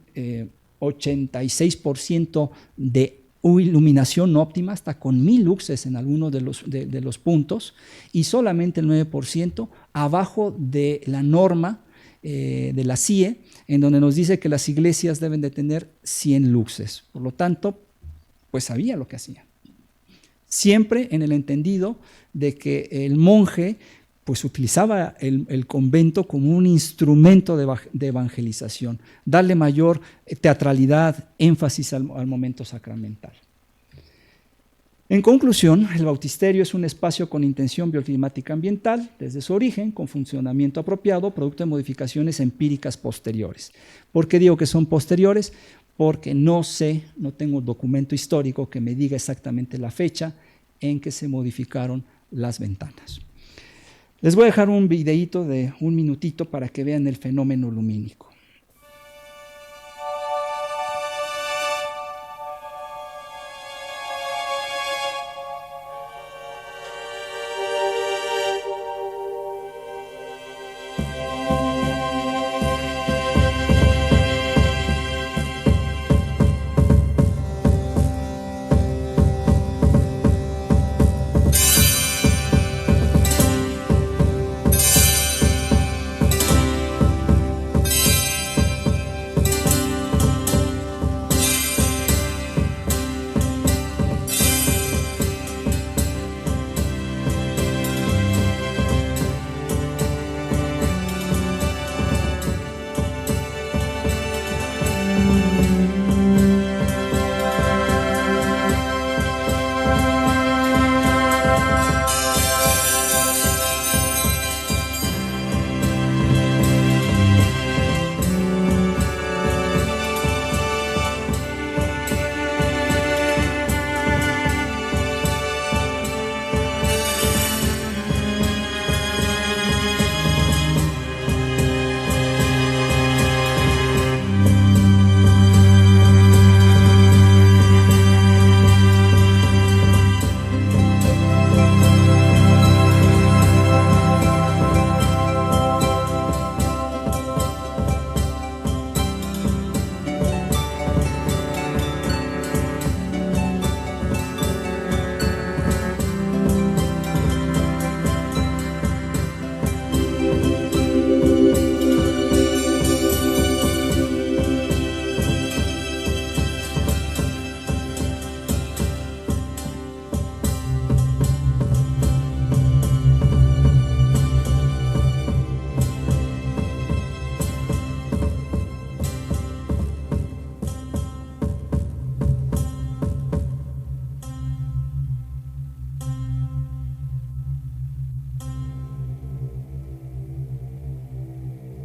86% de iluminación óptima, hasta con 1000 luxes en algunos de los puntos, y solamente el 9% abajo de la norma de la CIE, en donde nos dice que las iglesias deben de tener 100 luxes. Por lo tanto, pues sabía lo que hacía. Siempre en el entendido de que el monje pues utilizaba el convento como un instrumento de evangelización, darle mayor teatralidad, énfasis al momento sacramental. En conclusión, el bautisterio es un espacio con intención bioclimática ambiental desde su origen, con funcionamiento apropiado, producto de modificaciones empíricas posteriores. ¿Por qué digo que son posteriores? Porque no tengo documento histórico que me diga exactamente la fecha en que se modificaron las ventanas. Les voy a dejar un videíto de 1 minutito para que vean el fenómeno lumínico.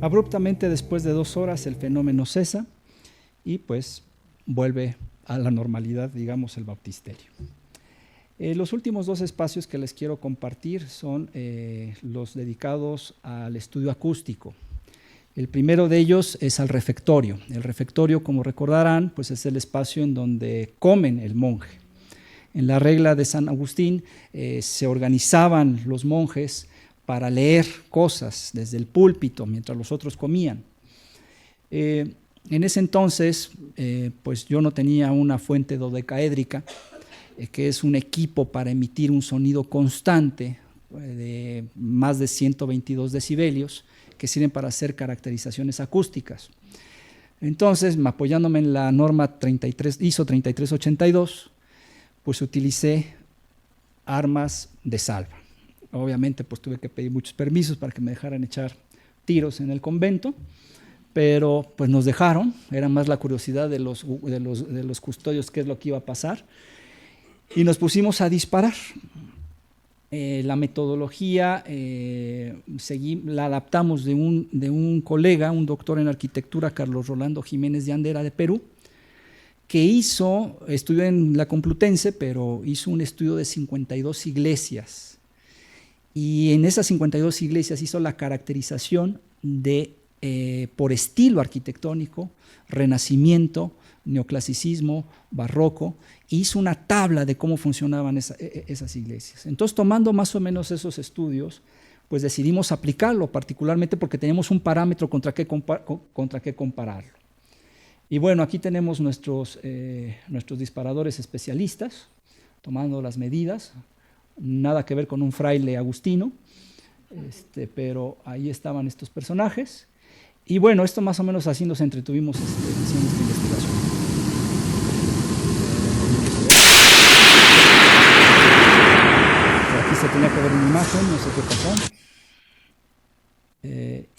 Abruptamente, después de 2 horas, el fenómeno cesa y pues vuelve a la normalidad, digamos, el baptisterio. Los últimos 2 espacios que les quiero compartir son los dedicados al estudio acústico. El primero de ellos es al refectorio. El refectorio, como recordarán, pues es el espacio en donde comen el monje. En la regla de San Agustín se organizaban los monjes para leer cosas desde el púlpito mientras los otros comían. En ese entonces, pues yo no tenía una fuente dodecaédrica, que es un equipo para emitir un sonido constante de más de 122 decibelios, que sirven para hacer caracterizaciones acústicas. Entonces, apoyándome en la norma ISO 3382, pues utilicé armas de salva. Obviamente, pues tuve que pedir muchos permisos para que me dejaran echar tiros en el convento, pero pues nos dejaron. Era más la curiosidad de los custodios qué es lo que iba a pasar, y nos pusimos a disparar. La metodología la adaptamos de un colega, un doctor en arquitectura, Carlos Rolando Jiménez de Andera, de Perú, que estudió en la Complutense, pero hizo un estudio de 52 iglesias. Y en esas 52 iglesias hizo la caracterización por estilo arquitectónico, renacimiento, neoclasicismo, barroco, e hizo una tabla de cómo funcionaban esas iglesias. Entonces, tomando más o menos esos estudios, pues decidimos aplicarlo, particularmente porque teníamos un parámetro contra qué compararlo. Y bueno, aquí tenemos nuestros disparadores especialistas, tomando las medidas, nada que ver con un fraile agustino, pero ahí estaban estos personajes. Y bueno, esto más o menos así nos entretuvimos haciendo esta investigación. Aquí se tenía que ver una imagen, no sé qué pasó.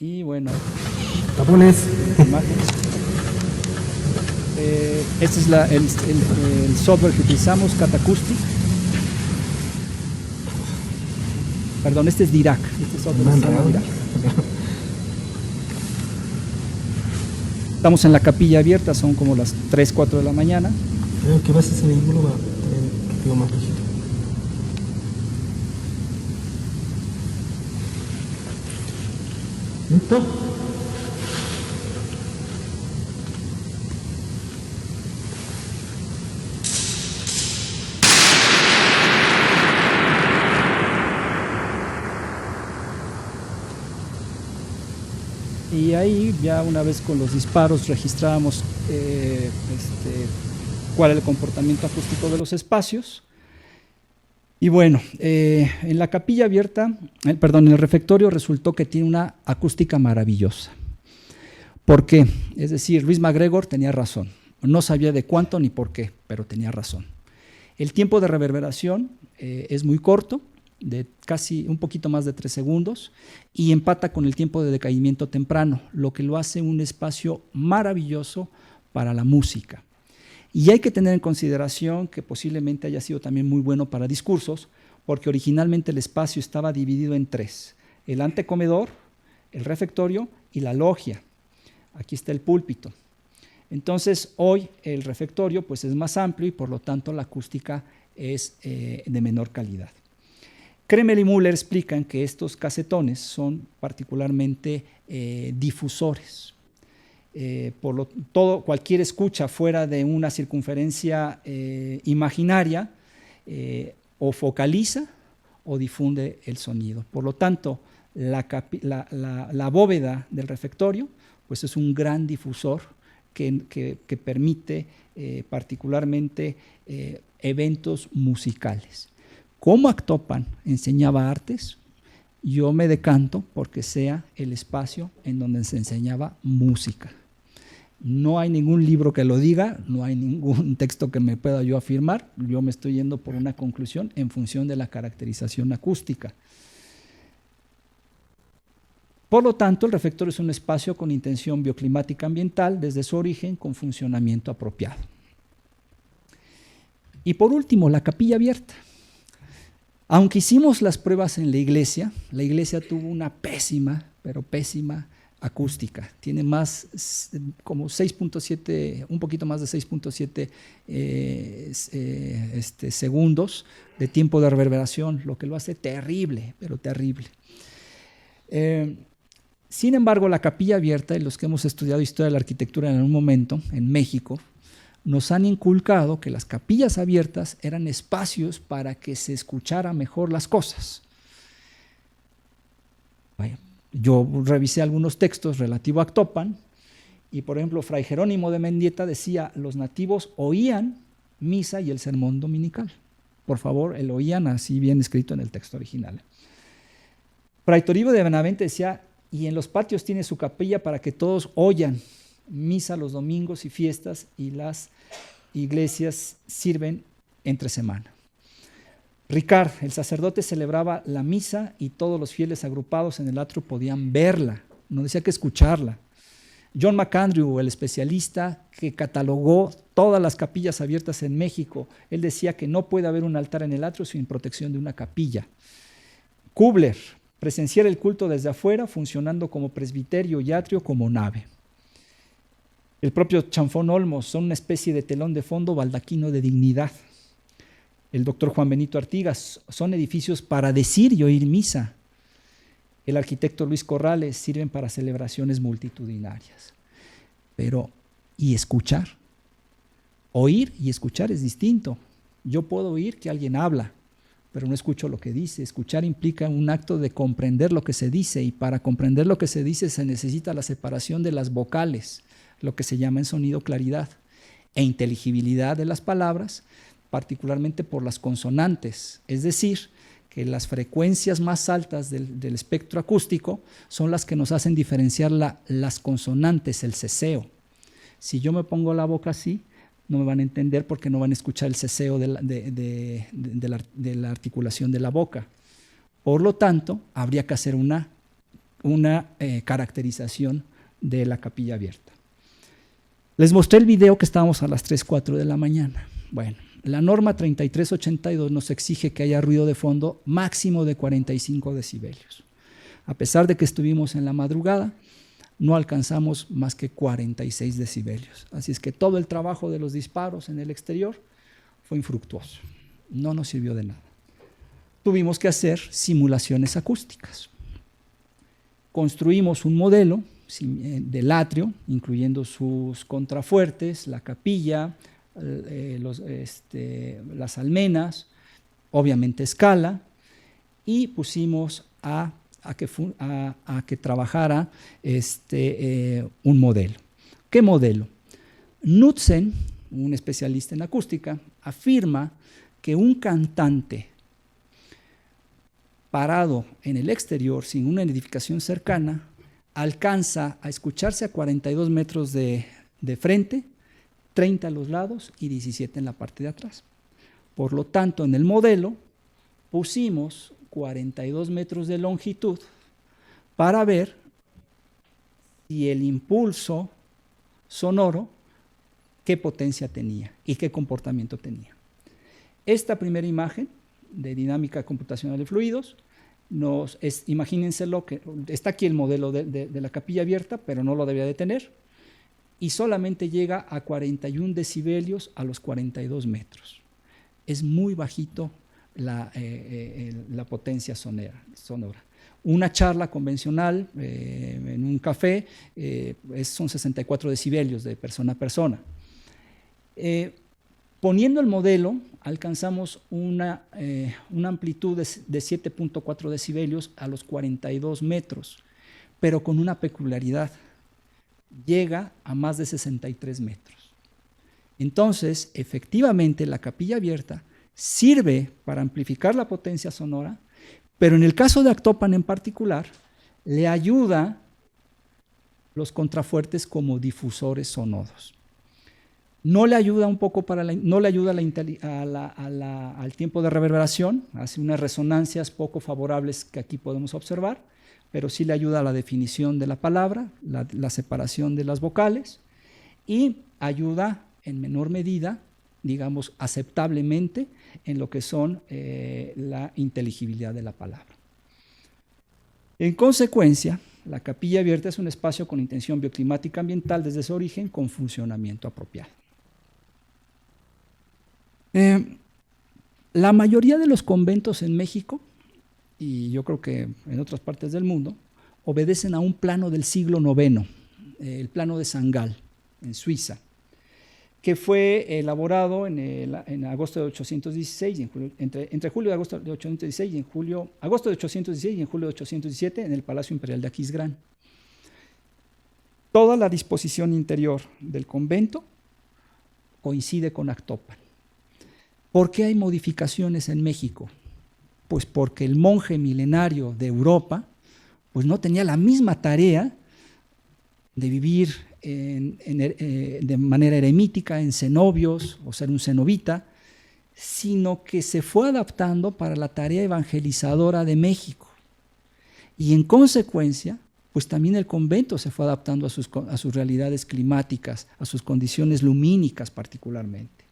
Y bueno, tapones. Imagen. Este es el software que utilizamos, Catacoustic. Perdón, este es Dirac. Este software se llama Dirac. Estamos en la capilla abierta, son como las 3, 4 de la mañana. Creo que vas a ese vehículo para que quede más bajito. ¿Listo? Y ahí ya una vez con los disparos registrábamos cuál era el comportamiento acústico de los espacios. Y bueno, en la capilla abierta, en el refectorio resultó que tiene una acústica maravillosa. ¿Por qué? Es decir, Luis MacGregor tenía razón. No sabía de cuánto ni por qué, pero tenía razón. El tiempo de reverberación es muy corto, de casi un poquito más de 3 segundos, y empata con el tiempo de decaimiento temprano, lo que lo hace un espacio maravilloso para la música. Y hay que tener en consideración que posiblemente haya sido también muy bueno para discursos, porque originalmente el espacio estaba dividido en 3: el antecomedor, el refectorio y la logia. Aquí está el púlpito. Entonces, hoy el refectorio pues, es más amplio y por lo tanto la acústica es de menor calidad. Kremel y Müller explican que estos casetones son particularmente difusores. Cualquier escucha fuera de una circunferencia imaginaria o focaliza o difunde el sonido. Por lo tanto, la bóveda del refectorio pues es un gran difusor que permite particularmente eventos musicales. Como Actopan enseñaba artes, yo me decanto porque sea el espacio en donde se enseñaba música. No hay ningún libro que lo diga, no hay ningún texto que me pueda yo afirmar, yo me estoy yendo por una conclusión en función de la caracterización acústica. Por lo tanto, el refectorio es un espacio con intención bioclimática ambiental desde su origen con funcionamiento apropiado. Y por último, la capilla abierta. Aunque hicimos las pruebas en la iglesia tuvo una pésima, pero pésima acústica. Tiene más, como 6.7, un poquito más de 6.7 segundos de tiempo de reverberación, lo que lo hace terrible, pero terrible. Sin embargo, la capilla abierta, y los que hemos estudiado historia de la arquitectura en un momento, en México, nos han inculcado que las capillas abiertas eran espacios para que se escuchara mejor las cosas. Bueno, yo revisé algunos textos relativos a Actopan y, por ejemplo, Fray Jerónimo de Mendieta decía, los nativos oían misa y el sermón dominical. Por favor, el oían así bien escrito en el texto original. Fray Toribio de Benavente decía, y en los patios tiene su capilla para que todos oyan misa los domingos y fiestas, y las iglesias sirven entre semana. Ricard, el sacerdote, celebraba la misa y todos los fieles agrupados en el atrio podían verla, no decía que escucharla. John McAndrew, el especialista que catalogó todas las capillas abiertas en México, él decía que no puede haber un altar en el atrio sin protección de una capilla. Kubler, presenciar el culto desde afuera, funcionando como presbiterio y atrio como nave. El propio Chanfón Olmos, son una especie de telón de fondo, baldaquino de dignidad. El doctor Juan Benito Artigas, son edificios para decir y oír misa. El arquitecto Luis Corrales, sirven para celebraciones multitudinarias. Pero, ¿y escuchar? Oír y escuchar es distinto. Yo puedo oír que alguien habla, pero no escucho lo que dice. Escuchar implica un acto de comprender lo que se dice, y para comprender lo que se dice se necesita la separación de las vocales, lo que se llama en sonido claridad, e inteligibilidad de las palabras, particularmente por las consonantes, es decir, que las frecuencias más altas del espectro acústico son las que nos hacen diferenciar las consonantes, el ceseo. Si yo me pongo la boca así, no me van a entender porque no van a escuchar el ceseo de la articulación de la boca. Por lo tanto, habría que hacer una caracterización de la capilla abierta. Les mostré el video que estábamos a las 3, 4 de la mañana. Bueno, la norma 3382 nos exige que haya ruido de fondo máximo de 45 decibelios. A pesar de que estuvimos en la madrugada, no alcanzamos más que 46 decibelios. Así es que todo el trabajo de los disparos en el exterior fue infructuoso. No nos sirvió de nada. Tuvimos que hacer simulaciones acústicas. Construimos un modelo del atrio, incluyendo sus contrafuertes, la capilla, las almenas, obviamente escala, y pusimos a que trabajara un modelo. ¿Qué modelo? Knudsen, un especialista en acústica, afirma que un cantante parado en el exterior sin una edificación cercana alcanza a escucharse a 42 metros de frente, 30 a los lados y 17 en la parte de atrás. Por lo tanto, en el modelo pusimos 42 metros de longitud para ver si el impulso sonoro, qué potencia tenía y qué comportamiento tenía. Esta primera imagen de dinámica computacional de fluidos, imagínenselo que está aquí el modelo de la capilla abierta, pero no lo debía de tener, y solamente llega a 41 decibelios a los 42 metros. Es muy bajito la potencia sonora. Una charla convencional en un café son 64 decibelios de persona a persona. Poniendo el modelo, alcanzamos una amplitud de 7.4 decibelios a los 42 metros, pero con una peculiaridad. Llega a más de 63 metros. Entonces, efectivamente, la capilla abierta sirve para amplificar la potencia sonora, pero en el caso de Actopan en particular, le ayuda los contrafuertes como difusores sonoros. No le ayuda un poco no le ayuda al tiempo de reverberación, hace unas resonancias poco favorables que aquí podemos observar, pero sí le ayuda a la definición de la palabra, la separación de las vocales, y ayuda en menor medida, digamos, aceptablemente en lo que son la inteligibilidad de la palabra. En consecuencia, La capilla abierta es un espacio con intención bioclimática ambiental desde su origen con funcionamiento apropiado. La mayoría de los conventos en México, y yo creo que en otras partes del mundo, obedecen a un plano del siglo IX, el plano de San Gall, en Suiza, que fue elaborado en agosto de 816, entre julio de agosto de 816 y agosto de 816 y en julio de 817 en el Palacio Imperial de Aquisgrán. Toda la disposición interior del convento coincide con Actopan. ¿Por qué hay modificaciones en México? Pues porque el monje milenario de Europa pues no tenía la misma tarea de vivir de manera eremítica, en cenobios, o ser un cenobita, sino que se fue adaptando para la tarea evangelizadora de México. Y en consecuencia, pues también el convento se fue adaptando a sus realidades climáticas, a sus condiciones lumínicas particularmente.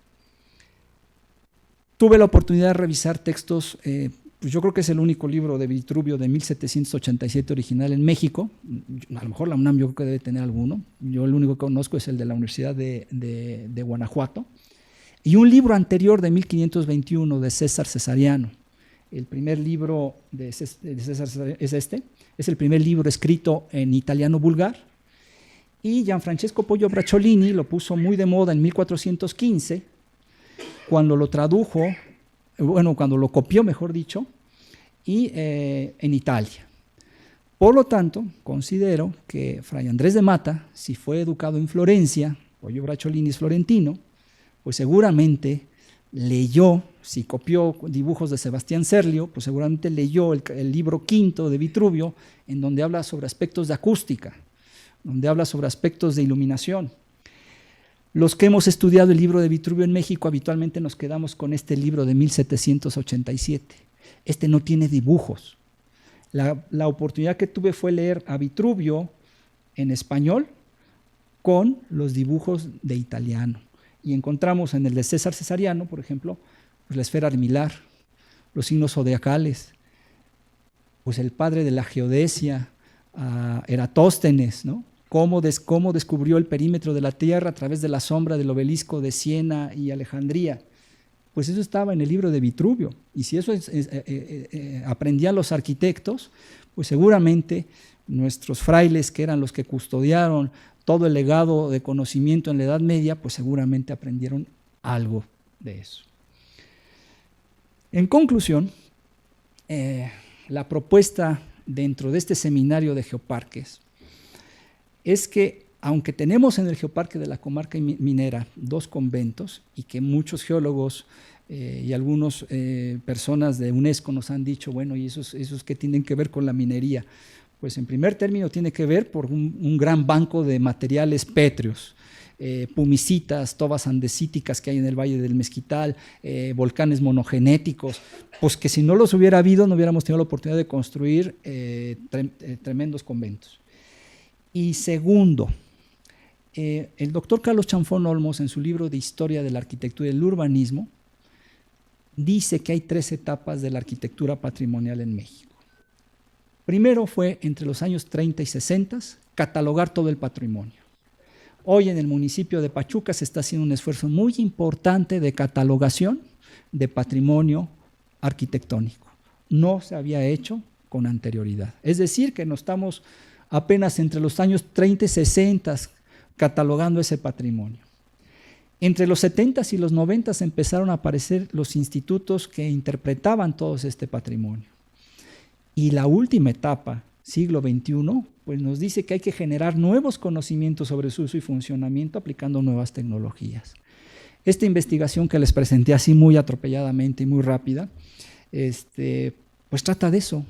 Tuve la oportunidad de revisar textos, pues yo creo que es el único libro de Vitruvio de 1787 original en México. A lo mejor la UNAM yo creo que debe tener alguno. Yo el único que conozco es el de la Universidad de Guanajuato. Y un libro anterior de 1521 de César Cesariano. El primer libro de César Cesariano es el primer libro escrito en italiano vulgar. Y Gianfrancesco Pollo Bracciolini lo puso muy de moda en 1415, cuando lo tradujo, cuando lo copió, mejor dicho, y en Italia. Por lo tanto, considero que Fray Andrés de Mata, si fue educado en Florencia, Pollo Bracciolini es florentino, pues seguramente leyó, si copió dibujos de Sebastián Serlio, pues seguramente leyó el libro quinto de Vitruvio, en donde habla sobre aspectos de acústica, donde habla sobre aspectos de iluminación. Los que hemos estudiado el libro de Vitruvio en México habitualmente nos quedamos con este libro de 1787. Este no tiene dibujos. La oportunidad que tuve fue leer a Vitruvio en español con los dibujos de italiano. Y encontramos en el de César Cesariano, por ejemplo, pues la esfera armilar, los signos zodiacales, pues el padre de la geodesia, Eratóstenes, ¿no? Cómo descubrió el perímetro de la Tierra a través de la sombra del obelisco de Siena y Alejandría. Pues eso estaba en el libro de Vitruvio. Y si eso aprendían los arquitectos, pues seguramente nuestros frailes, que eran los que custodiaron todo el legado de conocimiento en la Edad Media, pues seguramente aprendieron algo de eso. En conclusión, la propuesta dentro de este seminario de geoparques es que, aunque tenemos en el geoparque de la comarca minera 2 conventos y que muchos geólogos y algunas personas de UNESCO nos han dicho, bueno, ¿y esos qué tienen que ver con la minería? Pues en primer término tiene que ver por un gran banco de materiales pétreos, pumicitas, tobas andesíticas que hay en el Valle del Mezquital, volcanes monogenéticos, pues que si no los hubiera habido no hubiéramos tenido la oportunidad de construir tremendos conventos. Y segundo, el doctor Carlos Chanfón Olmos, en su libro de Historia de la Arquitectura y del Urbanismo, dice que hay 3 etapas de la arquitectura patrimonial en México. Primero fue entre los años 30 y 60, catalogar todo el patrimonio. Hoy en el municipio de Pachuca se está haciendo un esfuerzo muy importante de catalogación de patrimonio arquitectónico. No se había hecho con anterioridad. Es decir, que no estamos apenas entre los años 30 y 60 catalogando ese patrimonio. Entre los 70s y los 90s empezaron a aparecer los institutos que interpretaban todo este patrimonio. Y la última etapa, siglo XXI, pues nos dice que hay que generar nuevos conocimientos sobre su uso y funcionamiento aplicando nuevas tecnologías. Esta investigación que les presenté así muy atropelladamente y muy rápida, pues trata de eso.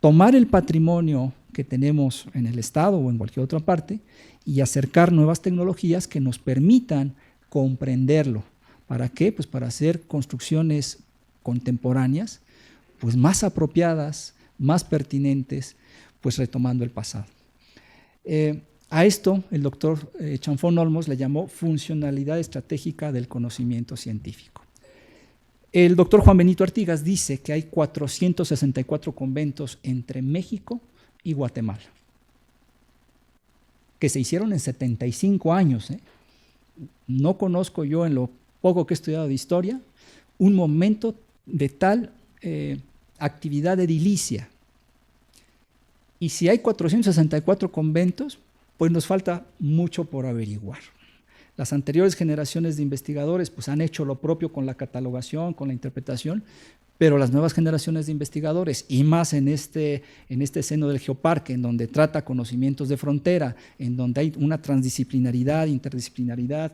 Tomar el patrimonio que tenemos en el Estado o en cualquier otra parte y acercar nuevas tecnologías que nos permitan comprenderlo. ¿Para qué? Pues para hacer construcciones contemporáneas, pues más apropiadas, más pertinentes, pues retomando el pasado. A esto el doctor Chanfón Olmos le llamó funcionalidad estratégica del conocimiento científico. El doctor Juan Benito Artigas dice que hay 464 conventos entre México y Guatemala, que se hicieron en 75 años. No conozco yo, en lo poco que he estudiado de historia, un momento de tal actividad edilicia. Y si hay 464 conventos, pues nos falta mucho por averiguar. Las anteriores generaciones de investigadores pues, han hecho lo propio con la catalogación, con la interpretación, pero las nuevas generaciones de investigadores, y más en este seno del Geoparque, en donde trata conocimientos de frontera, en donde hay una transdisciplinaridad, interdisciplinaridad,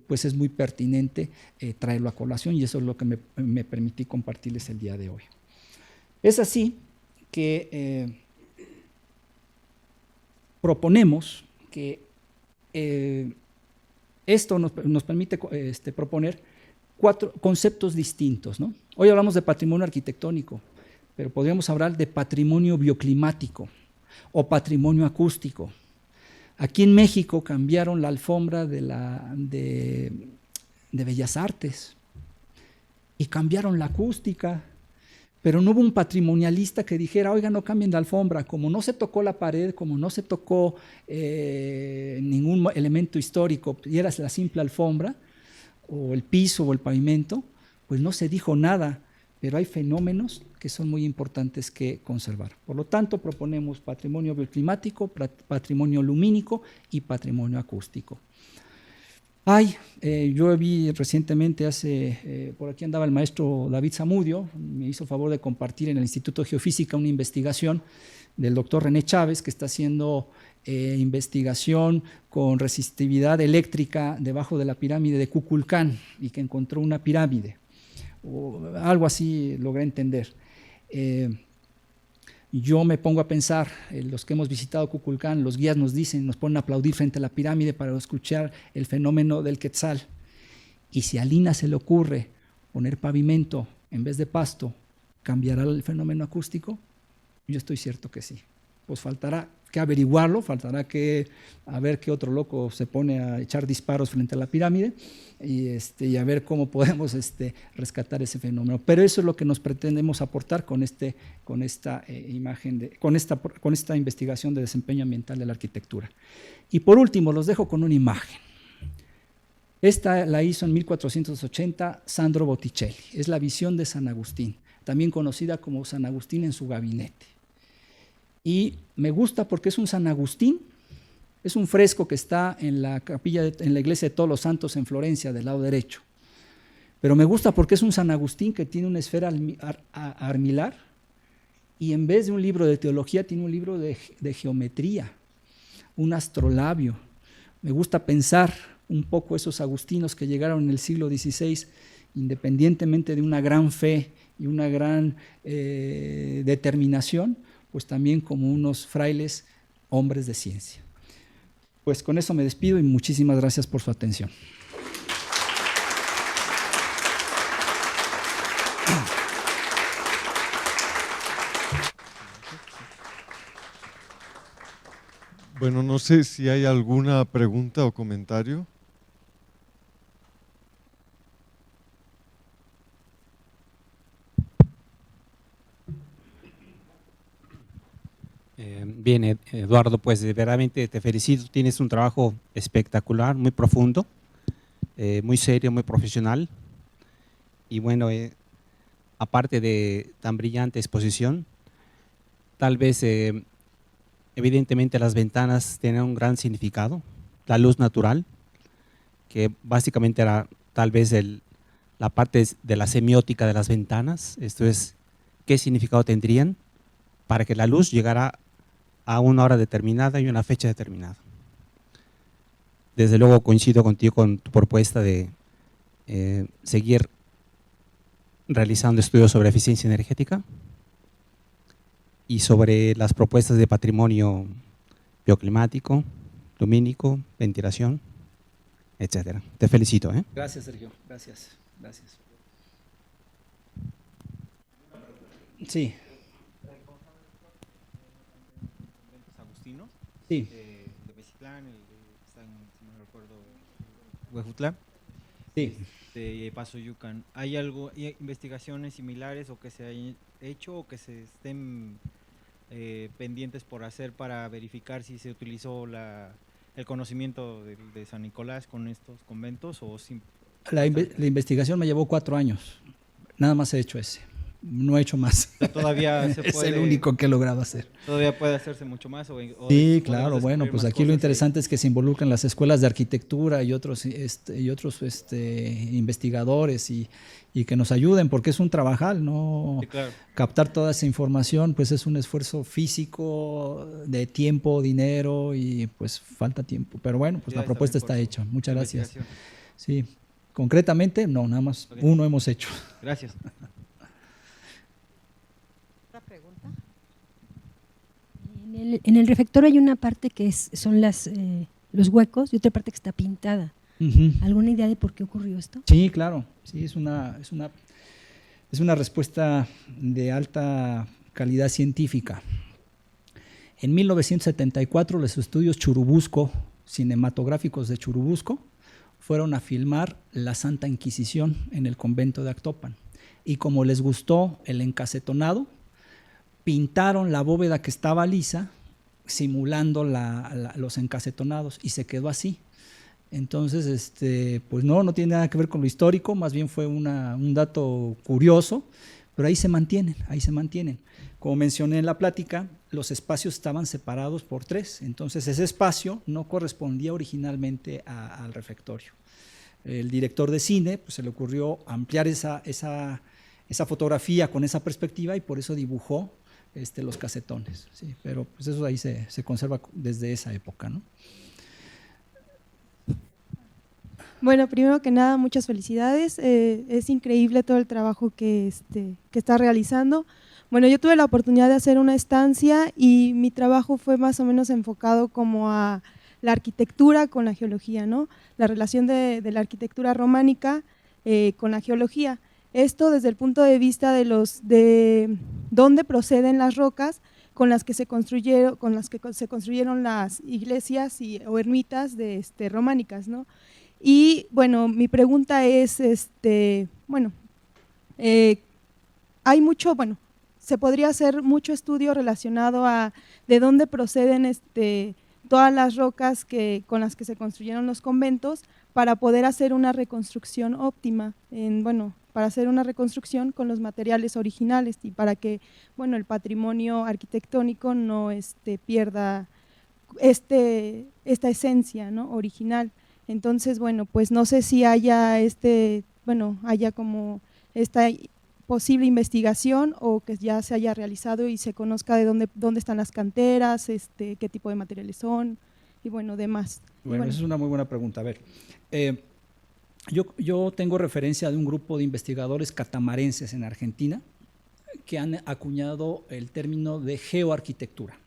pues es muy pertinente traerlo a colación, y eso es lo que me permití compartirles el día de hoy. Es así que proponemos que esto nos permite proponer 4 conceptos distintos, ¿no? Hoy hablamos de patrimonio arquitectónico, pero podríamos hablar de patrimonio bioclimático o patrimonio acústico. Aquí en México cambiaron la alfombra de Bellas Artes y cambiaron la acústica, pero no hubo un patrimonialista que dijera, oiga, no cambien la alfombra, como no se tocó la pared, como no se tocó ningún elemento histórico, y era la simple alfombra, o el piso o el pavimento, pues no se dijo nada, pero hay fenómenos que son muy importantes que conservar. Por lo tanto, proponemos patrimonio bioclimático, patrimonio lumínico y patrimonio acústico. Yo vi recientemente, por aquí andaba el maestro David Zamudio, me hizo favor de compartir en el Instituto de Geofísica una investigación del doctor René Chávez, que está haciendo investigación con resistividad eléctrica debajo de la pirámide de Kukulcán, y que encontró una pirámide, o algo así logré entender. Yo me pongo a pensar, los que hemos visitado Kukulcán, los guías nos dicen, nos ponen a aplaudir frente a la pirámide para escuchar el fenómeno del Quetzal. Y si a Lina se le ocurre poner pavimento en vez de pasto, ¿cambiará el fenómeno acústico? Yo estoy cierto que sí. Pues faltará que averiguarlo, faltará que a ver qué otro loco se pone a echar disparos frente a la pirámide y a ver cómo podemos rescatar ese fenómeno. Pero eso es lo que nos pretendemos aportar con esta investigación de desempeño ambiental de la arquitectura. Y por último, los dejo con una imagen. Esta la hizo en 1480 Sandro Botticelli. Es la visión de San Agustín, también conocida como San Agustín en su gabinete. Y me gusta porque es un San Agustín, es un fresco que está en la capilla, en la iglesia de Todos los Santos en Florencia, del lado derecho. Pero me gusta porque es un San Agustín que tiene una esfera armilar, y en vez de un libro de teología tiene un libro de geometría, un astrolabio. Me gusta pensar un poco esos agustinos que llegaron en el siglo XVI, independientemente de una gran fe y una gran determinación, pues también como unos frailes hombres de ciencia. Pues con eso me despido y muchísimas gracias por su atención. Bueno, no sé si hay alguna pregunta o comentario. Bien, Eduardo, pues verdaderamente te felicito, tienes un trabajo espectacular, muy profundo, muy serio, muy profesional, y bueno, aparte de tan brillante exposición, tal vez evidentemente las ventanas tienen un gran significado, la luz natural, que básicamente era tal vez la parte de la semiótica de las ventanas, esto es, ¿qué significado tendrían para que la luz llegara a una hora determinada y una fecha determinada? Desde luego coincido contigo con tu propuesta de seguir realizando estudios sobre eficiencia energética y sobre las propuestas de patrimonio bioclimático, lumínico, ventilación, etcétera. Te felicito. Gracias, Sergio. Gracias. Gracias. Sí. Sí. De Becitlán, el de San, si no recuerdo, Huejutlán. Sí. De Paso Yucan. ¿Hay investigaciones similares o que se hayan hecho o que se estén pendientes por hacer para verificar si se utilizó el conocimiento de San Nicolás con estos conventos? La investigación me llevó 4 años, nada más he hecho ese. No he hecho más. Todavía se puede, es el único que he logrado hacer. ¿Todavía puede hacerse mucho más? Sí, claro. Bueno, pues aquí lo interesante es que se involucran las escuelas de arquitectura y otros investigadores y que nos ayuden, porque es un trabajal, ¿no? Sí, claro. Captar toda esa información, pues es un esfuerzo físico, de tiempo, dinero y pues falta tiempo. Pero bueno, pues la propuesta está hecha. Muchas gracias. Sí, concretamente, no, nada más uno hemos hecho. Gracias. Pregunta. En el refectorio hay una parte que son los huecos y otra parte que está pintada. ¿Alguna idea de por qué ocurrió esto? Sí, claro. Sí, es una respuesta de alta calidad científica. En 1974, los estudios Churubusco, cinematográficos de Churubusco, fueron a filmar la Santa Inquisición en el convento de Actopan. Y como les gustó el encasetonado, pintaron la bóveda que estaba lisa, simulando los encasetonados, y se quedó así. Entonces, pues no tiene nada que ver con lo histórico, más bien fue un dato curioso, pero ahí se mantienen. Como mencioné en la plática, los espacios estaban separados por 3, entonces ese espacio no correspondía originalmente al refectorio. El director de cine pues, se le ocurrió ampliar esa fotografía con esa perspectiva y por eso dibujó los casetones, sí, pero pues eso ahí se conserva desde esa época, ¿no? Bueno, primero que nada, muchas felicidades. Es increíble todo el trabajo que está realizando. Bueno, yo tuve la oportunidad de hacer una estancia y mi trabajo fue más o menos enfocado como a la arquitectura con la geología, ¿no? La relación de la arquitectura románica con la geología. Esto desde el punto de vista de dónde proceden las rocas con las que se construyeron las iglesias o ermitas románicas, ¿no? Y bueno, mi pregunta es, hay mucho, se podría hacer mucho estudio relacionado a de dónde proceden todas las rocas con las que se construyeron los conventos para poder hacer una reconstrucción óptima, para hacer una reconstrucción con los materiales originales y para que, el patrimonio arquitectónico no pierda esta esencia, ¿no? Original. Entonces, pues no sé si haya haya como esta posible investigación o que ya se haya realizado y se conozca de dónde están las canteras, qué tipo de materiales son y demás. Bueno, esa es una muy buena pregunta. A ver, yo tengo referencia de un grupo de investigadores catamarenses en Argentina que han acuñado el término de geoarquitectura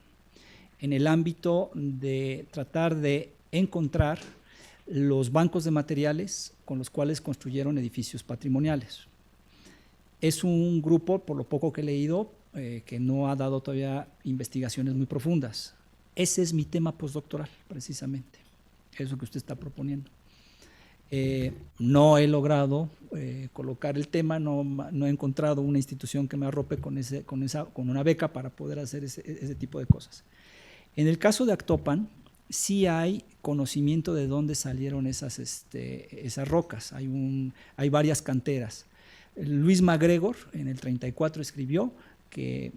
en el ámbito de tratar de encontrar los bancos de materiales con los cuales construyeron edificios patrimoniales. Es un grupo, por lo poco que he leído, que no ha dado todavía investigaciones muy profundas. Ese es mi tema postdoctoral, precisamente, eso que usted está proponiendo. No he logrado colocar el tema, no he encontrado una institución que me arrope con una beca para poder hacer ese tipo de cosas. En el caso de Actopan, sí hay conocimiento de dónde salieron esas rocas, hay varias canteras. Luis MacGregor en el 34 escribió que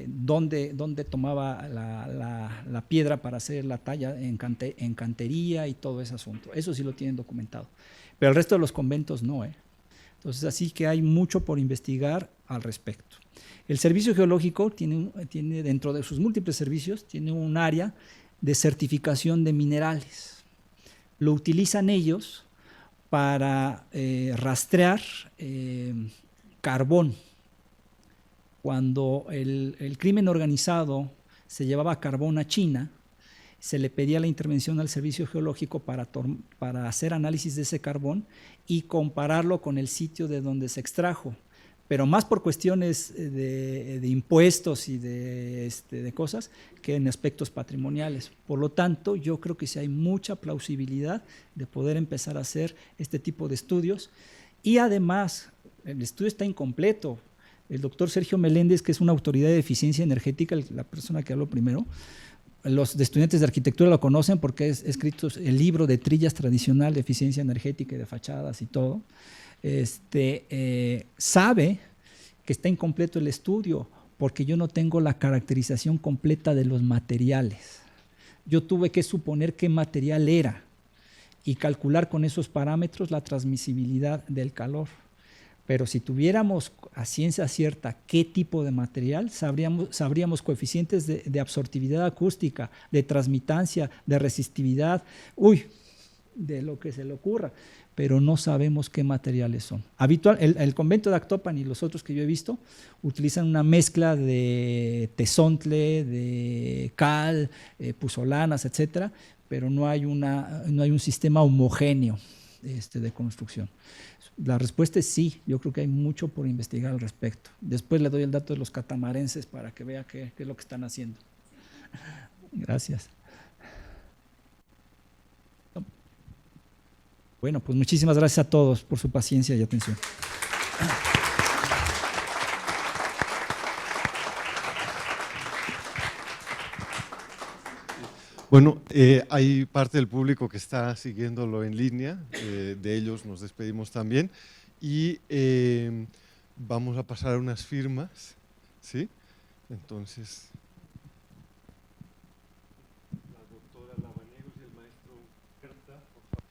dónde tomaba la piedra para hacer la talla en cantería y todo ese asunto, eso sí lo tienen documentado, pero el resto de los conventos no. Entonces así que hay mucho por investigar al respecto. El Servicio Geológico tiene dentro de sus múltiples servicios, tiene un área de certificación de minerales. Lo utilizan ellos para rastrear carbón. Cuando el crimen organizado se llevaba carbón a China, se le pedía la intervención al Servicio Geológico para hacer análisis de ese carbón y compararlo con el sitio de donde se extrajo, pero más por cuestiones de impuestos y de cosas que en aspectos patrimoniales. Por lo tanto, yo creo que sí hay mucha plausibilidad de poder empezar a hacer este tipo de estudios y además el estudio está incompleto. el doctor Sergio Meléndez, que es una autoridad de eficiencia energética, la persona que habló primero. Los estudiantes de arquitectura lo conocen porque es escrito el libro de trillas tradicional de eficiencia energética y de fachadas y todo. Sabe que está incompleto el estudio porque yo no tengo la caracterización completa de los materiales. Yo tuve que suponer qué material era y calcular con esos parámetros la transmisibilidad del calor. Pero si tuviéramos a ciencia cierta qué tipo de material, sabríamos coeficientes de absortividad acústica, de transmitancia, de resistividad, de lo que se le ocurra, pero no sabemos qué materiales son. El convento de Actopan y los otros que yo he visto utilizan una mezcla de tesontle, de cal, puzolanas, etcétera, pero no hay un sistema homogéneo de construcción. La respuesta es sí, yo creo que hay mucho por investigar al respecto. Después le doy el dato de los catamarenses para que vea qué es lo que están haciendo. Gracias. Bueno, pues muchísimas gracias a todos por su paciencia y atención. Bueno, hay parte del público que está siguiéndolo en línea, de ellos nos despedimos también y vamos a pasar a unas firmas, ¿sí? Entonces, la doctora Lavanegos y el maestro Berta, por favor.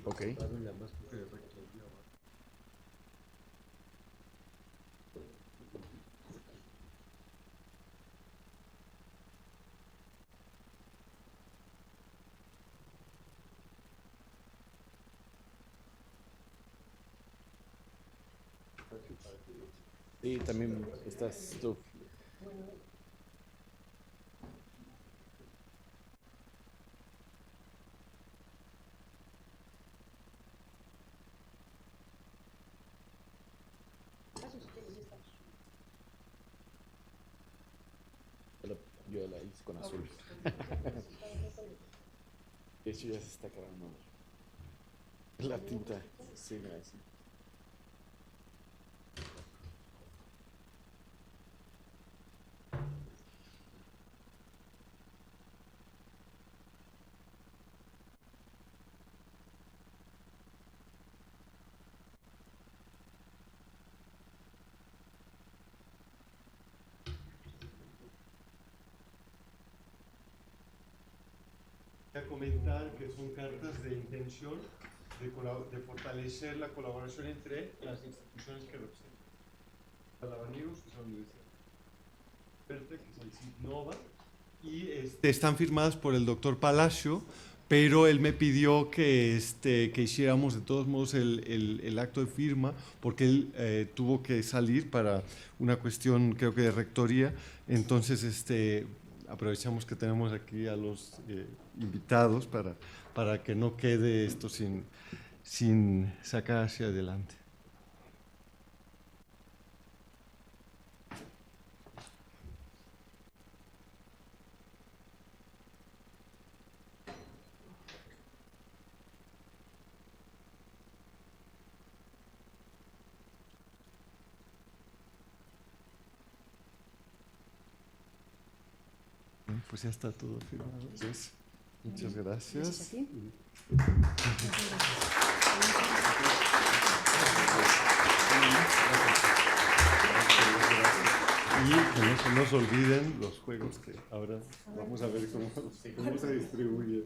Okay. Sí, también estás tú. Yo la hice con azul. De hecho ya se está acabando la tinta. Sí, gracias. A comentar que son cartas de intención de fortalecer la colaboración entre las instituciones que representan. Lavanegos, que es la Universidad Berta, que es el CITNOVA, y están firmadas por el doctor Palacio, pero él me pidió que hiciéramos de todos modos el acto de firma, porque él tuvo que salir para una cuestión, creo que de rectoría. Entonces, aprovechamos que tenemos aquí a los invitados para que no quede esto sin sacar hacia adelante. Pues ya está todo firmado. Entonces, muchas gracias. Gracias a ti. Y que no se nos olviden los juegos que ahora vamos a ver cómo se distribuyen.